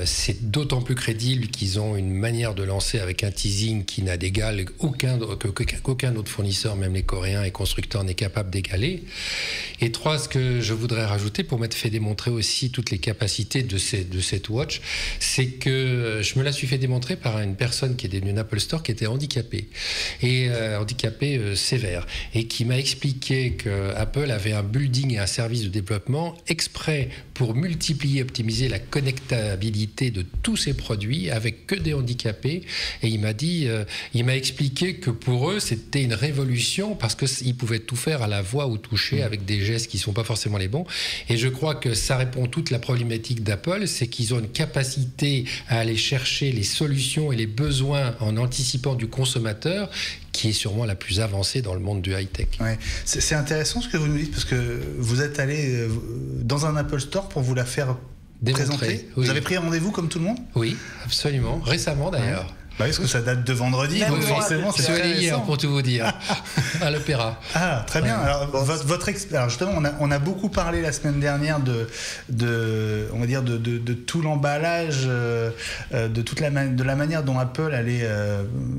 c'est d'autant plus crédible qu'ils ont une manière de lancer avec un teasing qui n'a d'égal qu'aucun autre fournisseur, même les Coréens et constructeurs, n'est capable d'égaler. Et 3, ce que je voudrais rajouter pour m'être fait démontrer aussi toutes les capacités de cette watch, c'est que je me la suis fait démontrer par une personne qui est d'une Apple Store qui était handicapé sévère, et qui m'a expliqué que Apple avait un building et un service de développement exprès pour multiplier, optimiser la connectabilité de tous ces produits avec que des handicapés. Et il m'a expliqué que pour eux, c'était une révolution parce qu'ils pouvaient tout faire à la voix, au toucher, avec des gestes qui ne sont pas forcément les bons. Et je crois que ça répond toute la problématique d'Apple, c'est qu'ils ont une capacité à aller chercher les solutions et les besoins en anticipant du consommateur, qui est sûrement la plus avancée dans le monde du high-tech. Ouais. C'est intéressant ce que vous nous dites, parce que vous êtes allé dans un Apple Store pour vous la faire présenter. Vous avez pris rendez-vous comme tout le monde ? Oui, absolument. Récemment d'ailleurs. Ouais. Bah, parce que ça date de vendredi, donc forcément c'est très récent. Hier, pour tout vous dire, à l'Opéra. Ah, très bien. Alors, alors justement, on a beaucoup parlé la semaine dernière on va dire de tout l'emballage, de la manière dont Apple allait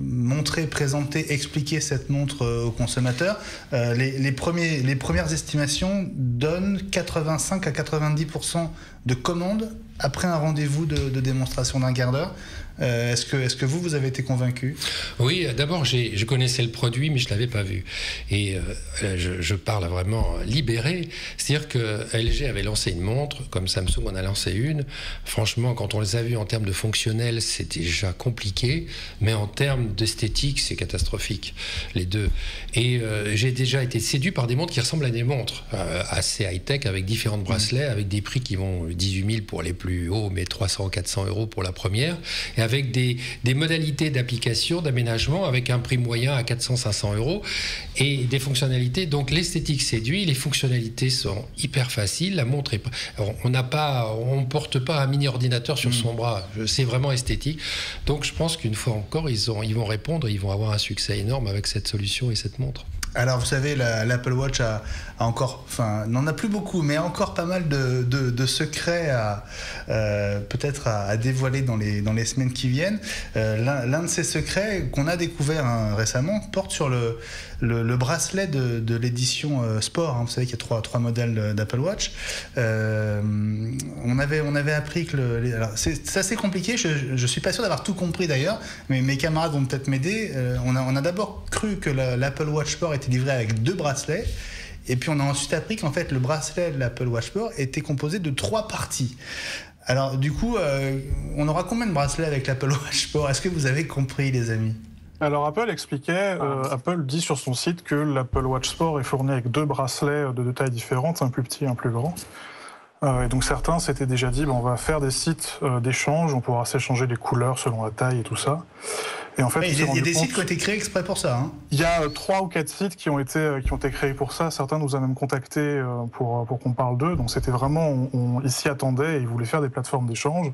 montrer, présenter, expliquer cette montre aux consommateurs. Les premières estimations donnent 85 à 90% de commandes après un rendez-vous de démonstration d'un quart d'heure. Est-ce que vous avez été convaincu ? Oui, d'abord, je connaissais le produit, mais je ne l'avais pas vu. Et je parle vraiment libéré. C'est-à-dire que LG avait lancé une montre, comme Samsung en a lancé une. Franchement, quand on les a vus en termes de fonctionnel, c'était déjà compliqué. Mais en termes d'esthétique, c'est catastrophique, les deux. Et j'ai déjà été séduit par des montres qui ressemblent à des montres assez high-tech, avec différents bracelets, avec des prix qui vont 18 000 pour les plus hauts, mais 300 ou 400 € pour la première. Et avec des modalités d'application, d'aménagement, avec un prix moyen à 400-500 € et des fonctionnalités. Donc l'esthétique séduit, les fonctionnalités sont hyper faciles. La montre on ne porte pas un mini ordinateur sur son bras. C'est vraiment esthétique. Donc je pense qu'une fois encore, ils vont répondre, ils vont avoir un succès énorme avec cette solution et cette montre. Alors vous savez, l'Apple Watch a encore, n'en a plus beaucoup, mais encore pas mal de secrets peut-être à dévoiler dans les semaines qui viennent. L'un de ces secrets qu'on a découvert récemment porte sur le bracelet de l'édition Sport. Vous savez qu'il y a trois modèles d'Apple Watch. On avait appris que alors c'est assez compliqué. Je suis pas sûr d'avoir tout compris d'ailleurs, mais mes camarades vont peut-être m'aider. On a d'abord cru que l'Apple Watch Sport était livré avec 2 bracelets. Et puis on a ensuite appris qu'en fait le bracelet de l'Apple Watch Sport était composé de 3 parties. Alors du coup, on aura combien de bracelets avec l'Apple Watch Sport ? Est-ce que vous avez compris, les amis ? Alors Apple expliquait, Apple dit sur son site que l'Apple Watch Sport est fourni avec 2 bracelets de 2 tailles différentes, un plus petit et un plus grand. Et donc certains s'étaient déjà dit, on va faire des sites d'échange, on pourra s'échanger les couleurs selon la taille et tout ça. Et en fait, il y a des sites qui ont été créés exprès pour ça. Il y a 3 ou 4 sites qui ont été créés pour ça. Certains nous ont même contactés pour qu'on parle d'eux. Donc c'était vraiment, ils s'y attendaient et ils voulaient faire des plateformes d'échange.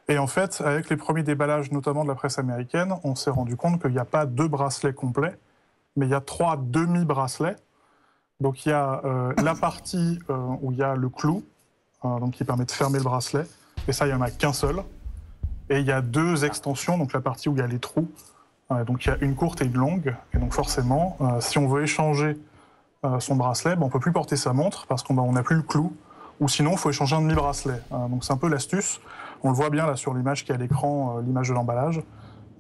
Et en fait, avec les premiers déballages, notamment de la presse américaine, on s'est rendu compte qu'il n'y a pas 2 bracelets complets, mais il y a 3 demi-bracelets. Donc il y a la partie où il y a le clou, donc qui permet de fermer le bracelet. Et ça, il n'y en a qu'un seul. Et il y a 2 extensions, donc la partie où il y a les trous. Donc il y a une courte et une longue. Et donc forcément, si on veut échanger son bracelet, on ne peut plus porter sa montre parce qu'on n'a plus le clou. Ou sinon, il faut échanger un demi-bracelet. Donc c'est un peu l'astuce. On le voit bien là sur l'image qui est à l'écran, l'image de l'emballage,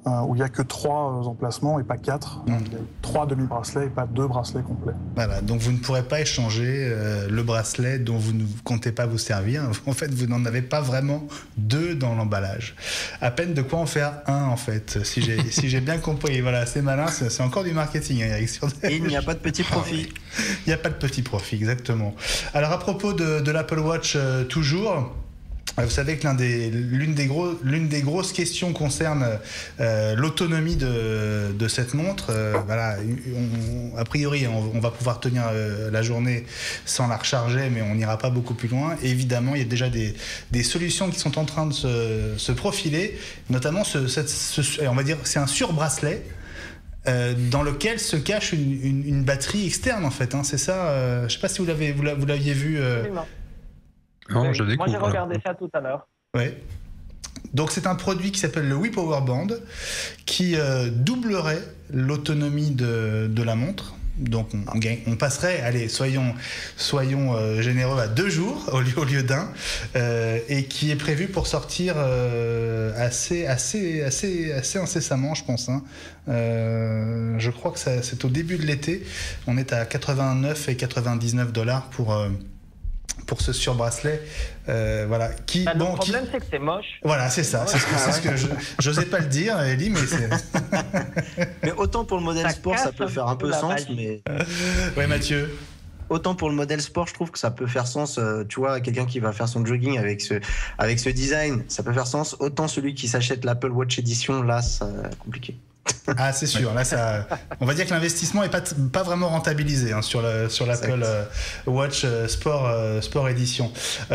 où il n'y a que 3 emplacements et pas 4. Donc il y a 3 demi-bracelets et pas 2 bracelets complets. Voilà, donc vous ne pourrez pas échanger le bracelet dont vous ne comptez pas vous servir. En fait, vous n'en avez pas vraiment 2 dans l'emballage. À peine de quoi en faire un, en fait, si j'ai bien compris. Voilà, c'est malin, c'est encore du marketing, Eric. Et il n'y a pas de petit profit. Il n'y a pas de petit profit, exactement. Alors à propos de l'Apple Watch, toujours... Vous savez que l'une des grosses questions concerne l'autonomie de cette montre. Voilà, a priori, on va pouvoir tenir la journée sans la recharger, mais on n'ira pas beaucoup plus loin. Et évidemment, il y a déjà des solutions qui sont en train de se profiler, notamment on va dire, c'est un surbracelet dans lequel se cache une batterie externe, en fait. C'est ça. Je ne sais pas si vous l'aviez vu. Non, je découvre. Moi, j'ai regardé ça tout à l'heure. Ouais. Donc, c'est un produit qui s'appelle le WePower Band qui doublerait l'autonomie de la montre. Donc, on passerait, allez, soyons généreux, à 2 jours au lieu d'un, et qui est prévu pour sortir assez incessamment, je pense. Je crois que c'est au début de l'été. On est à 89 et $99 pour ce sur-bracelet. Voilà. Le problème, c'est que c'est moche. Voilà, c'est ça. C'est ce que je n'osais pas le dire, Ellie, mais c'est... Mais autant pour le modèle sport, ça peut faire un peu sens, mais... Ouais, Mathieu. Autant pour le modèle sport, je trouve que ça peut faire sens. Tu vois, quelqu'un qui va faire son jogging avec ce design, ça peut faire sens. Autant celui qui s'achète l'Apple Watch Edition, là, c'est compliqué. Ah, c'est sûr. Là, on va dire que l'investissement n'est pas vraiment rentabilisé sur l'Apple Watch Sport Edition.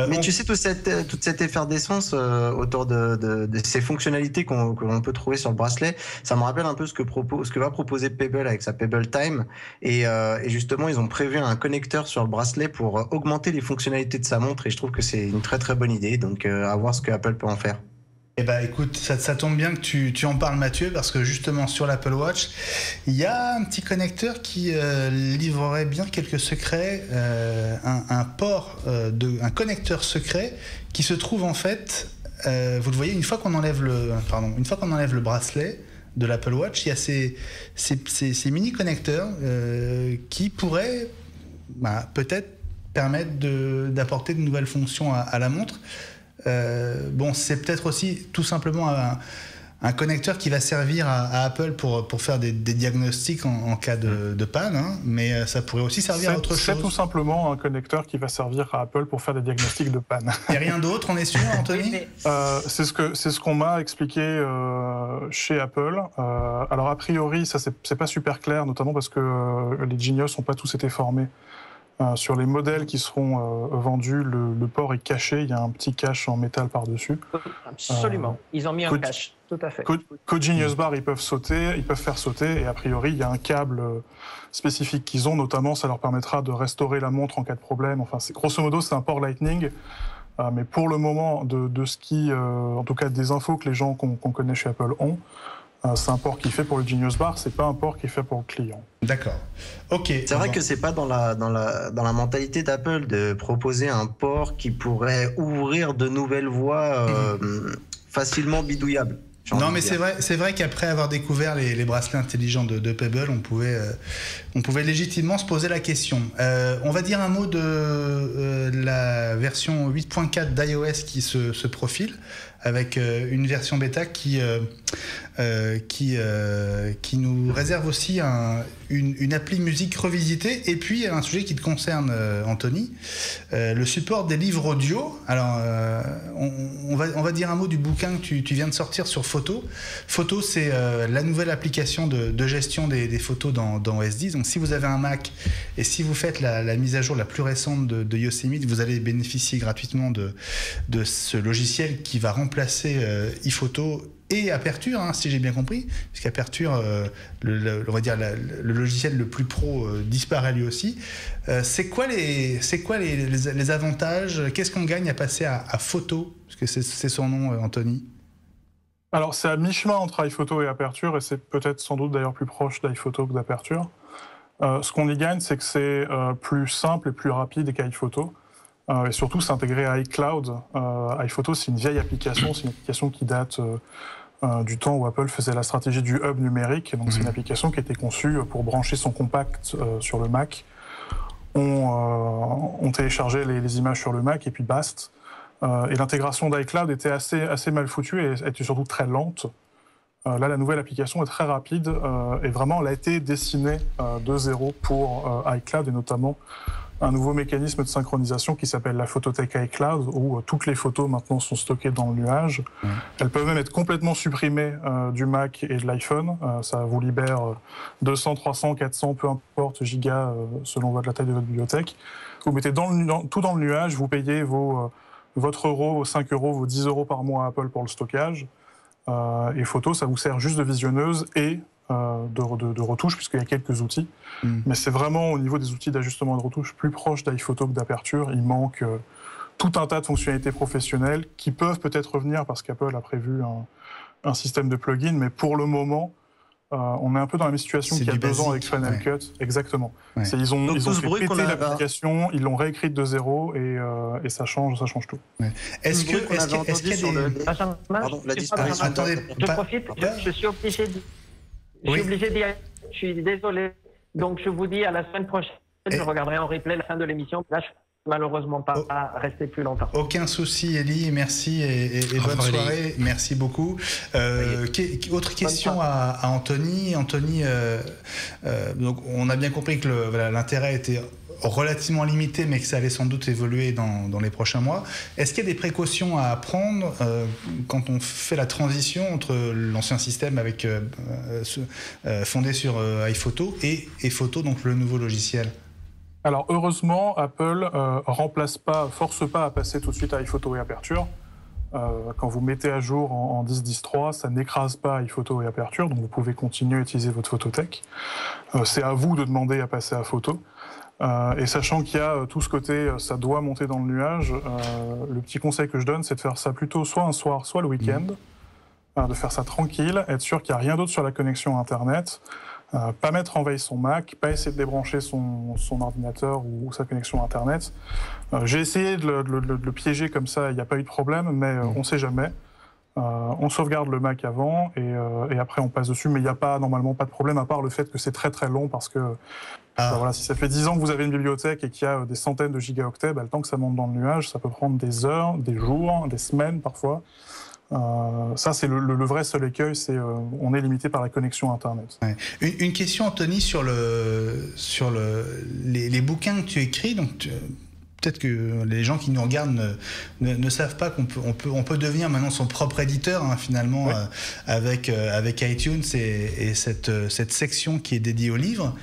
Mais tu sais, toute cette effervescence autour de ces fonctionnalités qu'on peut trouver sur le bracelet, ça me rappelle un peu ce que va proposer Pebble avec sa Pebble Time. Et justement, ils ont prévu un connecteur sur le bracelet pour augmenter les fonctionnalités de sa montre. Et je trouve que c'est une très très bonne idée. Donc, à voir ce que Apple peut en faire. Eh ben, écoute, ça tombe bien que tu en parles, Mathieu, parce que justement sur l'Apple Watch, il y a un petit connecteur qui livrerait bien quelques secrets, un connecteur secret qui se trouve en fait, vous le voyez, une fois qu'on enlève le bracelet de l'Apple Watch, il y a ces mini connecteurs qui pourraient peut-être permettre d'apporter de nouvelles fonctions à la montre. C'est peut-être aussi tout simplement un connecteur qui va servir à Apple pour faire des diagnostics en cas de panne, hein, mais ça pourrait aussi servir à autre chose. C'est tout simplement un connecteur qui va servir à Apple pour faire des diagnostics de panne. Et rien d'autre, on est sûr, Anthony? C'est ce qu'on m'a expliqué chez Apple. Alors a priori, ça c'est pas super clair, notamment parce que les Genius n'ont pas tous été formés. Sur les modèles qui seront vendus, le port est caché, il y a un petit cache en métal par-dessus. Absolument, ils ont mis un cache, tout à fait. Code Genius Bar, ils peuvent faire sauter, et a priori, il y a un câble spécifique qu'ils ont, notamment, ça leur permettra de restaurer la montre en cas de problème. Enfin, grosso modo, c'est un port Lightning, mais pour le moment, de ce qui, en tout cas des infos que les gens qu'on connaît chez Apple ont, c'est un port qui est fait pour le Genius Bar, c'est pas un port qui est fait pour le client. D'accord. Ok. C'est vrai que c'est pas dans la mentalité d'Apple de proposer un port qui pourrait ouvrir de nouvelles voies facilement bidouillables. Non, mais c'est vrai qu'après avoir découvert les bracelets intelligents de Pebble, on pouvait légitimement se poser la question. On va dire un mot de la version 8.4 d'iOS qui se profile, avec une version bêta qui nous réserve aussi une appli musique revisitée, et puis un sujet qui te concerne, Anthony, le support des livres audio. Alors on va dire un mot du bouquin que tu viens de sortir sur Photo. Photo, c'est la nouvelle application de gestion des photos dans OS X. Donc si vous avez un Mac et si vous faites la mise à jour la plus récente de Yosemite, vous allez bénéficier gratuitement de ce logiciel qui va remplacer iPhoto et Aperture, hein, si j'ai bien compris, puisqu'Aperture, on va dire le logiciel le plus pro disparaît lui aussi. C'est quoi les avantages? Qu'est-ce qu'on gagne à passer à Photo? Parce que c'est son nom, Anthony. Alors c'est à mi-chemin entre iPhoto et Aperture, et c'est peut-être sans doute d'ailleurs plus proche d'iPhoto que d'Aperture. Ce qu'on y gagne, c'est que c'est plus simple et plus rapide qu'iPhoto. Et surtout, c'est intégré à iCloud. iPhoto, c'est une vieille application, c'est une application qui date du temps où Apple faisait la stratégie du hub numérique. Et donc, c'est une application qui a été conçue pour brancher son compact sur le Mac. On téléchargeait les images sur le Mac et puis basta. Et l'intégration d'iCloud était assez mal foutue et était surtout très lente. Là, la nouvelle application est très rapide et vraiment, elle a été dessinée de zéro pour iCloud, et notamment un nouveau mécanisme de synchronisation qui s'appelle la photothèque iCloud, où toutes les photos maintenant sont stockées dans le nuage. Elles peuvent même être complètement supprimées du Mac et de l'iPhone. Ça vous libère 200, 300, 400, peu importe, gigas, selon la taille de votre bibliothèque. Vous mettez tout dans le nuage, vous payez votre euro, vos 5 euros, vos 10 euros par mois à Apple pour le stockage. Et Photo, ça vous sert juste de visionneuse et de retouche, puisqu'il y a quelques outils. Mais c'est vraiment au niveau des outils d'ajustement de retouche plus proche d'iPhoto que d'Aperture. Il manque tout un tas de fonctionnalités professionnelles qui peuvent peut-être revenir parce qu'Apple a prévu un système de plugins, mais pour le moment, on est un peu dans la même situation qu'il y a 2 ans avec Final Cut. Exactement. Ouais. Ils ont fait péter l'application, ils l'ont réécrite de zéro et ça change tout. Ouais. Est-ce qu'il y a Pardon, la disparition. Attendez, je profite, je suis obligé de... Je suis obligé d'y aller. Je suis désolé. Donc, je vous dis à la semaine prochaine. Je regarderai en replay la fin de l'émission. Là, malheureusement pas rester plus longtemps. Aucun souci, Elie, merci et bonne soirée. Merci beaucoup. Autre question à Anthony. Anthony, donc on a bien compris que l'intérêt était relativement limité, mais que ça allait sans doute évoluer dans les prochains mois. Est-ce qu'il y a des précautions à prendre quand on fait la transition entre l'ancien système avec fondé sur iPhoto et Photo, donc le nouveau logiciel? Alors heureusement, Apple force pas à passer tout de suite à iPhoto et Aperture. Quand vous mettez à jour en 10.10.3, ça n'écrase pas iPhoto et Aperture, donc vous pouvez continuer à utiliser votre photothèque. C'est à vous de demander à passer à Photo. Et sachant qu'il y a tout ce côté, ça doit monter dans le nuage, le petit conseil que je donne, c'est de faire ça plutôt soit un soir, soit le week-end, de faire ça tranquille, être sûr qu'il n'y a rien d'autre sur la connexion Internet, pas mettre en veille son Mac, pas essayer de débrancher son ordinateur ou sa connexion Internet. J'ai essayé de le piéger comme ça, il n'y a pas eu de problème, mais on ne sait jamais. On sauvegarde le Mac avant et après on passe dessus, mais il n'y a normalement pas de problème, à part le fait que c'est très très long parce que voilà, si ça fait 10 ans que vous avez une bibliothèque et qu'il y a des centaines de gigaoctets, le temps que ça monte dans le nuage, ça peut prendre des heures, des jours, des semaines parfois. Ça, c'est le vrai seul écueil, c'est on est limité par la connexion Internet. Ouais. Une question, Anthony, sur les bouquins que tu écris. Donc, peut-être que les gens qui nous regardent ne savent pas qu'on peut devenir maintenant son propre éditeur, finalement, ouais. avec iTunes et cette section qui est dédiée aux livres.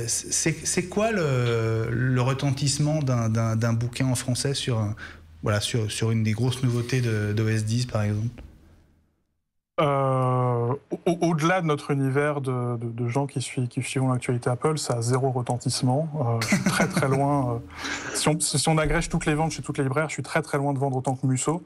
C'est quoi le retentissement d'un bouquin en français sur une des grosses nouveautés d'OS 10, par exemple? Au-delà de notre univers de gens qui suivent l'actualité Apple, ça a zéro retentissement. Je suis très très loin. Si on agrège toutes les ventes chez toutes les libraires, je suis très très loin de vendre autant que Musso.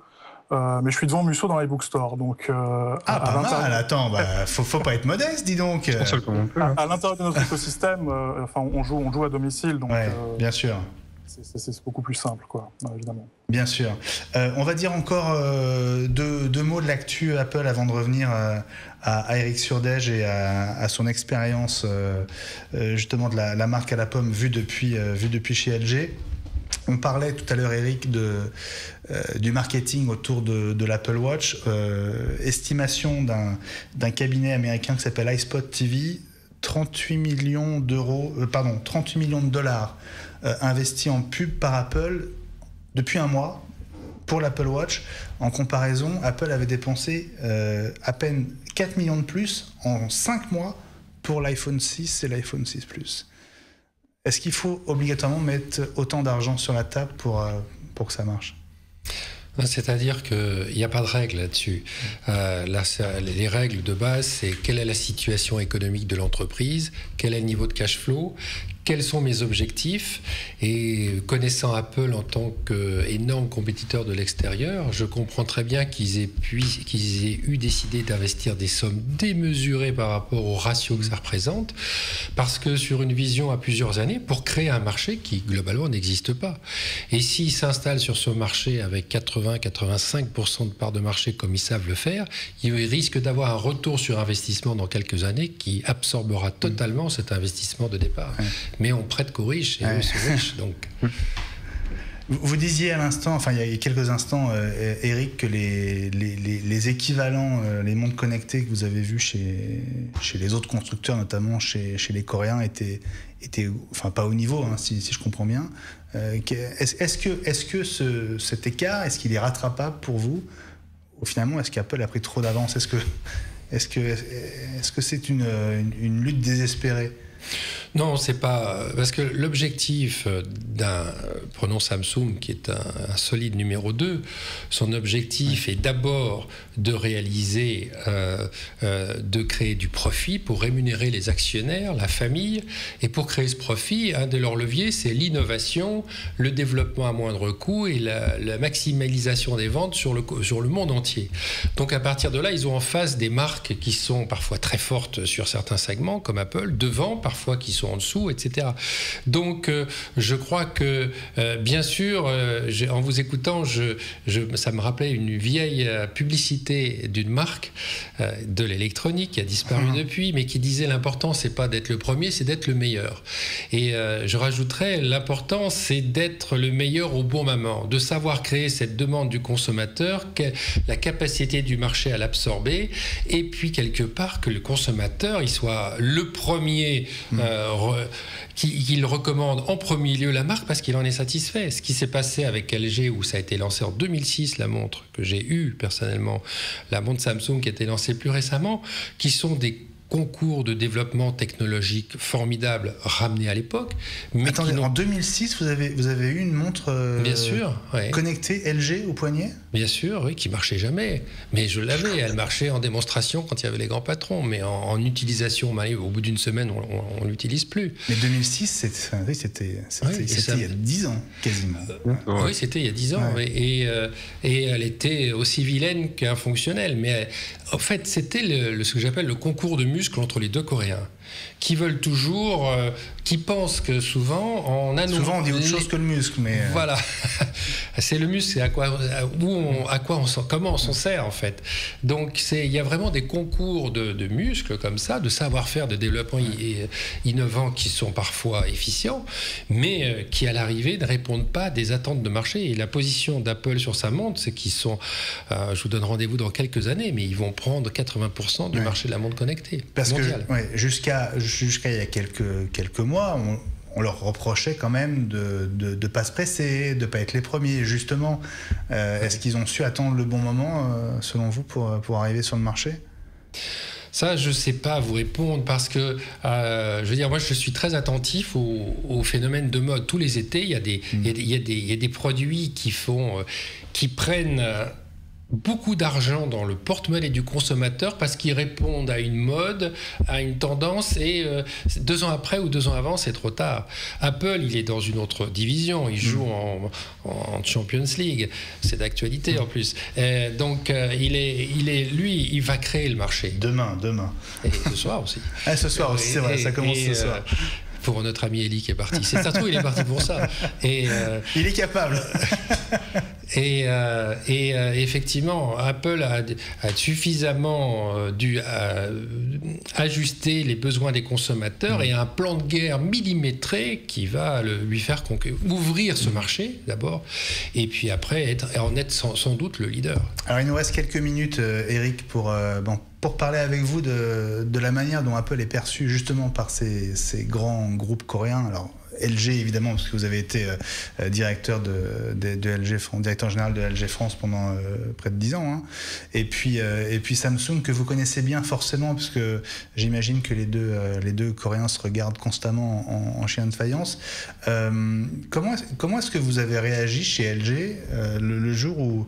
Mais je suis devant Musso dans les bookstores. Donc, pas mal. Attends, faut pas être modeste, dis donc. À l'intérieur de notre écosystème, on joue à domicile. Donc, ouais, bien sûr. C'est beaucoup plus simple, quoi, évidemment. Bien sûr. On va dire encore deux mots de l'actu Apple avant de revenir à Eric Surdej et à son expérience justement de la marque à la pomme vue depuis chez LG. On parlait tout à l'heure, Eric, du marketing autour de l'Apple Watch. Estimation d'un cabinet américain qui s'appelle iSpot TV, 38 millions de dollars investis en pub par Apple depuis un mois pour l'Apple Watch. En comparaison, Apple avait dépensé à peine 4 millions de plus en 5 mois pour l'iPhone 6 et l'iPhone 6 Plus. Est-ce qu'il faut obligatoirement mettre autant d'argent sur la table pour que ça marche ? C'est-à-dire qu'il n'y a pas de règle là-dessus. Les règles de base, c'est quelle est la situation économique de l'entreprise, quel est le niveau de cash flow, quels sont mes objectifs. Et connaissant Apple en tant qu'énorme compétiteur de l'extérieur, je comprends très bien qu'ils aient eu décidé d'investir des sommes démesurées par rapport au ratio que ça représente, parce que sur une vision à plusieurs années, pour créer un marché qui globalement n'existe pas. Et s'ils s'installent sur ce marché avec 80-85% de part de marché comme ils savent le faire, ils risquent d'avoir un retour sur investissement dans quelques années qui absorbera totalement cet investissement de départ. Ouais. Mais on prête qu'aux riches et eux sont riches. Donc. Vous disiez à l'instant, il y a quelques instants, Eric, que les équivalents, les montres connectées que vous avez vus chez les autres constructeurs, notamment chez les Coréens, étaient pas au niveau, si je comprends bien. Est-ce que cet écart, est-ce qu'il est rattrapable pour vous? Ou finalement, est-ce qu'Apple a pris trop d'avance? Est-ce que c'est une lutte désespérée? Non, c'est pas... Parce que l'objectif prenons Samsung, qui est un solide numéro 2, son objectif est d'abord de réaliser, de créer du profit pour rémunérer les actionnaires, la famille. Et pour créer ce profit, un de leurs leviers, c'est l'innovation, le développement à moindre coût et la maximalisation des ventes sur le monde entier. Donc à partir de là, ils ont en face des marques qui sont parfois très fortes sur certains segments, comme Apple, devant, parfois qui sont en dessous, etc. Donc, je crois que, bien sûr, en vous écoutant, ça me rappelait une vieille publicité d'une marque de l'électronique qui a disparu depuis, mais qui disait l'important, c'est pas d'être le premier, c'est d'être le meilleur. Et je rajouterais, l'important, c'est d'être le meilleur au bon moment, de savoir créer cette demande du consommateur, la capacité du marché à l'absorber, et puis quelque part que le consommateur, il soit le premier qu'il recommande en premier lieu la marque parce qu'il en est satisfait. Ce qui s'est passé avec LG, où ça a été lancé en 2006, la montre que j'ai eue personnellement, la montre Samsung qui a été lancée plus récemment, qui sont des concours de développement technologique formidable ramenés à l'époque. Mais attendez, en 2006, vous avez eu une montre bien sûr, ouais. Connectée LG au poignet ? Bien sûr, oui, qui marchait jamais. Mais je l'avais, elle marchait en démonstration quand il y avait les grands patrons. Mais en utilisation, au bout d'une semaine, on ne l'utilise plus. Mais 2006, c'était il y a 10 ans, quasiment. Oui, c'était il y a 10 ans. Ouais. Et elle était aussi vilaine qu'infonctionnelle. Mais en fait, c'était ce que j'appelle le concours de muscles entre les deux Coréens, qui veulent toujours, qui pensent que souvent souvent on dit autre chose que le muscle, mais voilà, c'est le muscle, c'est comment on s'en sert en fait. Donc il y a vraiment des concours de muscles comme ça, de savoir-faire, de développement innovants qui sont parfois efficients, mais qui à l'arrivée ne répondent pas à des attentes de marché. Et la position d'Apple sur sa montre, c'est qu'ils sont, je vous donne rendez-vous dans quelques années, mais ils vont prendre 80% du marché de la montre connectée. Parce mondiale. que jusqu'à il y a quelques mois, on leur reprochait quand même de ne pas se presser, de ne pas être les premiers. Justement, est-ce qu'ils ont su attendre le bon moment, selon vous, pour arriver sur le marché ? Ça, je ne sais pas vous répondre parce que, je veux dire, moi, je suis très attentif au phénomène de mode. Tous les étés, il y a des produits qui prennent beaucoup d'argent dans le porte-monnaie du consommateur parce qu'ils répondent à une mode, à une tendance, et 2 ans après ou 2 ans avant, c'est trop tard. Apple, il est dans une autre division, il joue en Champions League, c'est d'actualité en plus. Donc lui, il va créer le marché. Demain. Et ce soir aussi. Ce soir aussi, c'est vrai, ça commence ce soir. Pour notre ami Eli qui est parti. C'est ça, il est parti pour ça. Il est capable. Et effectivement, Apple a suffisamment dû ajuster les besoins des consommateurs et un plan de guerre millimétré qui va lui faire ouvrir ce marché d'abord, et puis après en être sans doute le leader. Alors il nous reste quelques minutes, Eric, pour parler avec vous de la manière dont Apple est perçu justement par ces grands groupes coréens. Alors LG évidemment, parce que vous avez été directeur de LG, directeur général de LG France pendant près de 10 ans, hein. Et puis Samsung, que vous connaissez bien forcément, parce que j'imagine que les deux Coréens se regardent constamment en chien de faïence. Comment est-ce que vous avez réagi chez LG le jour où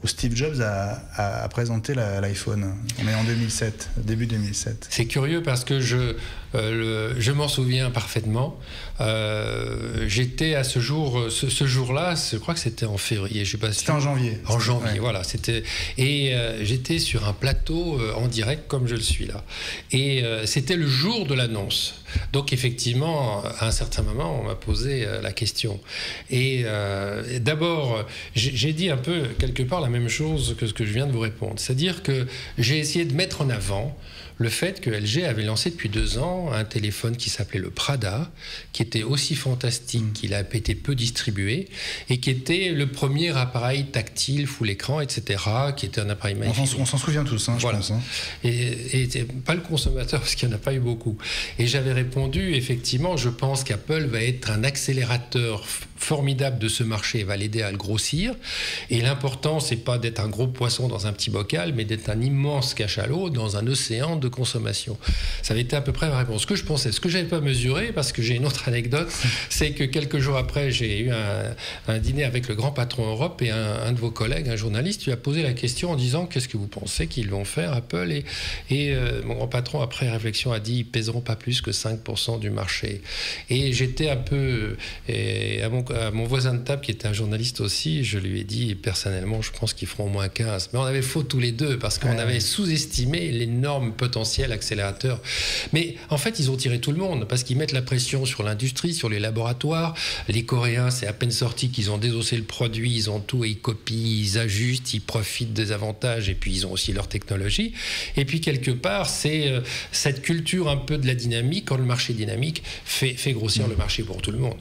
Steve Jobs a présenté l'iPhone? On est en 2007, début 2007. C'est curieux parce que je m'en souviens parfaitement. J'étais à ce jour-là, je crois que c'était en février. Je sais pas si c'était en janvier. En janvier, ouais. Voilà. Et j'étais sur un plateau en direct comme je le suis là. Et c'était le jour de l'annonce. Donc effectivement, à un certain moment, on m'a posé la question. Et d'abord, j'ai dit un peu quelque part la même chose que ce que je viens de vous répondre. C'est-à-dire que j'ai essayé de mettre en avant le fait que LG avait lancé depuis 2 ans un téléphone qui s'appelait le Prada, qui était aussi fantastique qu'il a été peu distribué, et qui était le premier appareil tactile, full écran, etc., qui était un appareil magnifique. On s'en souvient tous, voilà. Je pense. Hein. Et pas le consommateur, parce qu'il n'y en a pas eu beaucoup. Et j'avais répondu, effectivement, je pense qu'Apple va être un accélérateur formidable de ce marché, va l'aider à le grossir. Et l'important, c'est pas d'être un gros poisson dans un petit bocal, mais d'être un immense cachalot dans un océan de consommation. Ça avait été à peu près ma réponse. Ce que je pensais, ce que j'avais pas mesuré, parce que j'ai une autre anecdote, c'est que quelques jours après, j'ai eu un dîner avec le grand patron Europe, et un de vos collègues, un journaliste, lui a posé la question en disant: qu'est-ce que vous pensez qu'ils vont faire, Apple? Et mon grand patron, après réflexion, a dit: ils pèseront pas plus que 5% du marché. Et j'étais un peu, à mon mon voisin de table qui était un journaliste aussi, je lui ai dit personnellement, je pense qu'ils feront au moins 15. Mais on avait faux tous les deux parce qu'on avait sous-estimé l'énorme potentiel accélérateur. Mais en fait, ils ont tiré tout le monde parce qu'ils mettent la pression sur l'industrie, sur les laboratoires. Les Coréens, c'est à peine sorti qu'ils ont désossé le produit, ils ont tout et ils copient, ils ajustent, ils profitent des avantages et puis ils ont aussi leur technologie. Et puis quelque part, c'est cette culture un peu de la dynamique, quand le marché dynamique fait grossir le marché pour tout le monde.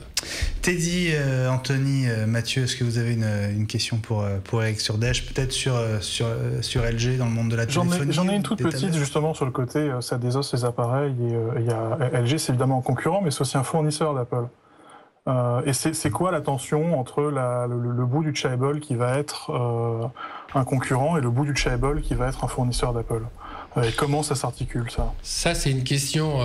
Teddy, Anthony, Mathieu, est-ce que vous avez une question pour Eric sur Dash, peut-être sur LG dans le monde de la téléphonie? J'en ai une toute petite justement sur le côté, ça désosse les appareils et LG c'est évidemment un concurrent mais c'est aussi un fournisseur d'Apple. Et c'est quoi la tension entre le bout du chaebol qui va être un concurrent et le bout du chaebol qui va être un fournisseur d'Apple? Et comment ça s'articule ça? Ça c'est une question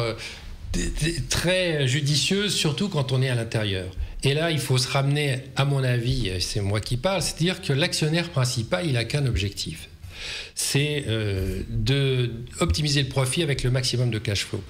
très judicieuse, surtout quand on est à l'intérieur. Et là, il faut se ramener, à mon avis, c'est moi qui parle, c'est-à-dire que l'actionnaire principal, il n'a qu'un objectif. C'est d'optimiser le profit avec le maximum de cash flow.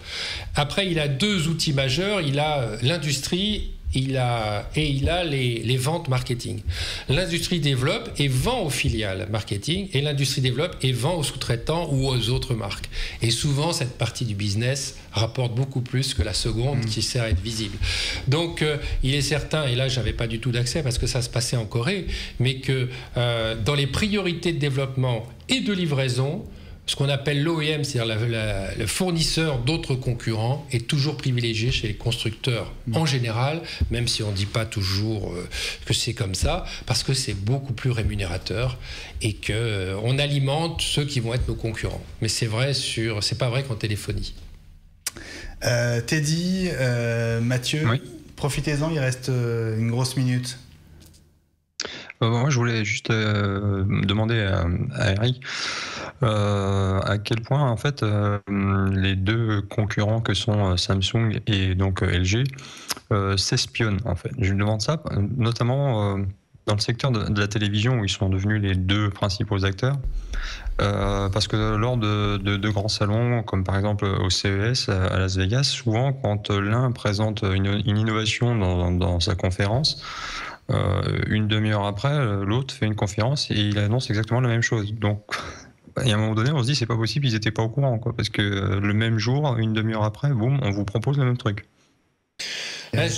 Après, il a deux outils majeurs. Il a l'industrie il a les ventes marketing. L'industrie développe et vend aux filiales marketing, et l'industrie développe et vend aux sous-traitants ou aux autres marques. Et souvent, cette partie du business rapporte beaucoup plus que la seconde qui sert à être visible. Donc, il est certain, et là, je n'avais pas du tout d'accès parce que ça se passait en Corée, mais que dans les priorités de développement et de livraison, ce qu'on appelle l'OEM, c'est-à-dire le fournisseur d'autres concurrents, est toujours privilégié chez les constructeurs en général, même si on ne dit pas toujours que c'est comme ça, parce que c'est beaucoup plus rémunérateur et qu'on alimente ceux qui vont être nos concurrents. Mais c'est pas vrai qu'en téléphonie. Teddy, Mathieu, oui. Profitez-en, il reste une grosse minute. Moi, je voulais juste demander à Eric à quel point, en fait, les deux concurrents que sont Samsung et donc LG s'espionnent, en fait. Je me demande ça, notamment dans le secteur de la télévision où ils sont devenus les deux principaux acteurs. Parce que lors de grands salons, comme par exemple au CES à Las Vegas, souvent, quand l'un présente une innovation dans sa conférence, une demi-heure après, l'autre fait une conférence et il annonce exactement la même chose. Donc, à un moment donné, on se dit c'est pas possible, ils étaient pas au courant, quoi, parce que le même jour, une demi-heure après, boum, on vous propose le même truc. Là,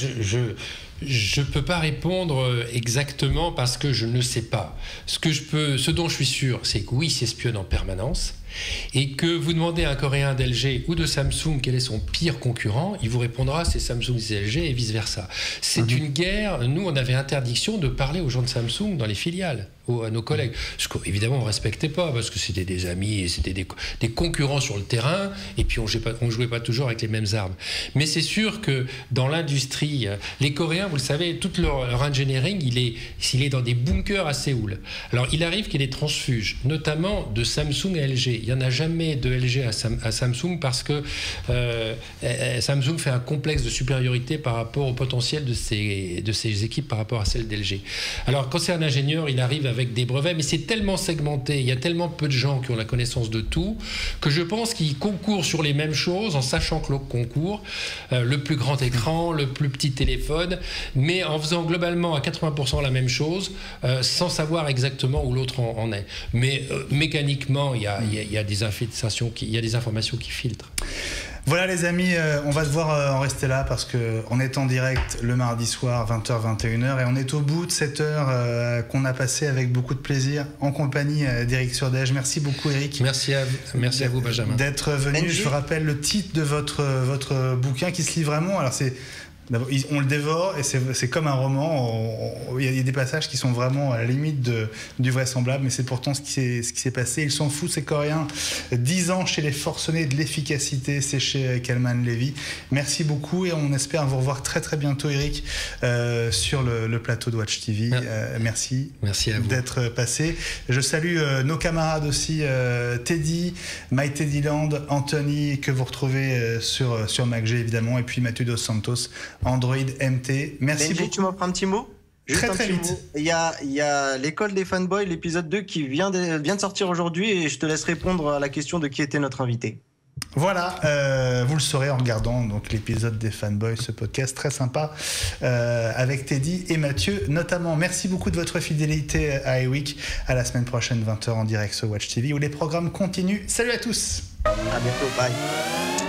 je peux pas répondre exactement parce que je ne sais pas. Ce dont je suis sûr, c'est que oui, ils s'espionnent en permanence. Et que vous demandez à un Coréen d'LG ou de Samsung quel est son pire concurrent, il vous répondra c'est Samsung, c'est LG et vice-versa. C'est une guerre. Nous, on avait interdiction de parler aux gens de Samsung dans les filiales, à nos collègues. Ce qu'évidemment, on ne respectait pas parce que c'était des amis et c'était des concurrents sur le terrain et puis on jouait pas toujours avec les mêmes armes. Mais c'est sûr que dans l'industrie, les Coréens, vous le savez, tout leur engineering, il est dans des bunkers à Séoul. Alors, il arrive qu'il y ait des transfuges, notamment de Samsung à LG. Il n'y en a jamais de LG à Samsung parce que Samsung fait un complexe de supériorité par rapport au potentiel de ses équipes par rapport à celle d'LG. Alors, quand c'est un ingénieur, il arrive avec des brevets, mais c'est tellement segmenté, il y a tellement peu de gens qui ont la connaissance de tout, que je pense qu'ils concourent sur les mêmes choses en sachant que l'autre concourt, le plus grand écran, le plus petit téléphone, mais en faisant globalement à 80% la même chose, sans savoir exactement où l'autre en est. Mais mécaniquement, il y a des informations qui filtrent. Voilà les amis, on va devoir en rester là parce qu'on est en direct le mardi soir 20h-21h et on est au bout de cette heure qu'on a passée avec beaucoup de plaisir en compagnie d'Eric Surdège. Merci beaucoup Eric. Merci à vous Benjamin. D'être venu. Je vous rappelle le titre de votre bouquin qui se lit vraiment. Alors on le dévore et c'est comme un roman. Il y a des passages qui sont vraiment à la limite du vraisemblable, mais c'est pourtant ce qui s'est passé. Ils s'en foutent, ces Coréens. 10 ans chez les forcenés de l'efficacité, c'est chez Kalman Levy. Merci beaucoup et on espère vous revoir très très bientôt, Eric, sur le plateau de Watch TV. Merci à vous d'être passé. Je salue nos camarades aussi, Teddy, My Teddyland, Anthony, que vous retrouvez sur MacG évidemment, et puis Mathieu Dos Santos, Android MT. Merci beaucoup. Tu m'offres un petit mot? Juste très vite. Il y a l'école des fanboys, l'épisode 2 qui vient de sortir aujourd'hui et je te laisse répondre à la question de qui était notre invité. Voilà, vous le saurez en regardant donc l'épisode des Fanboys, ce podcast très sympa avec Teddy et Mathieu notamment. Merci beaucoup de votre fidélité à iWeek. À la semaine prochaine, 20h en direct sur Watch TV où les programmes continuent. Salut à tous. À bientôt, bye.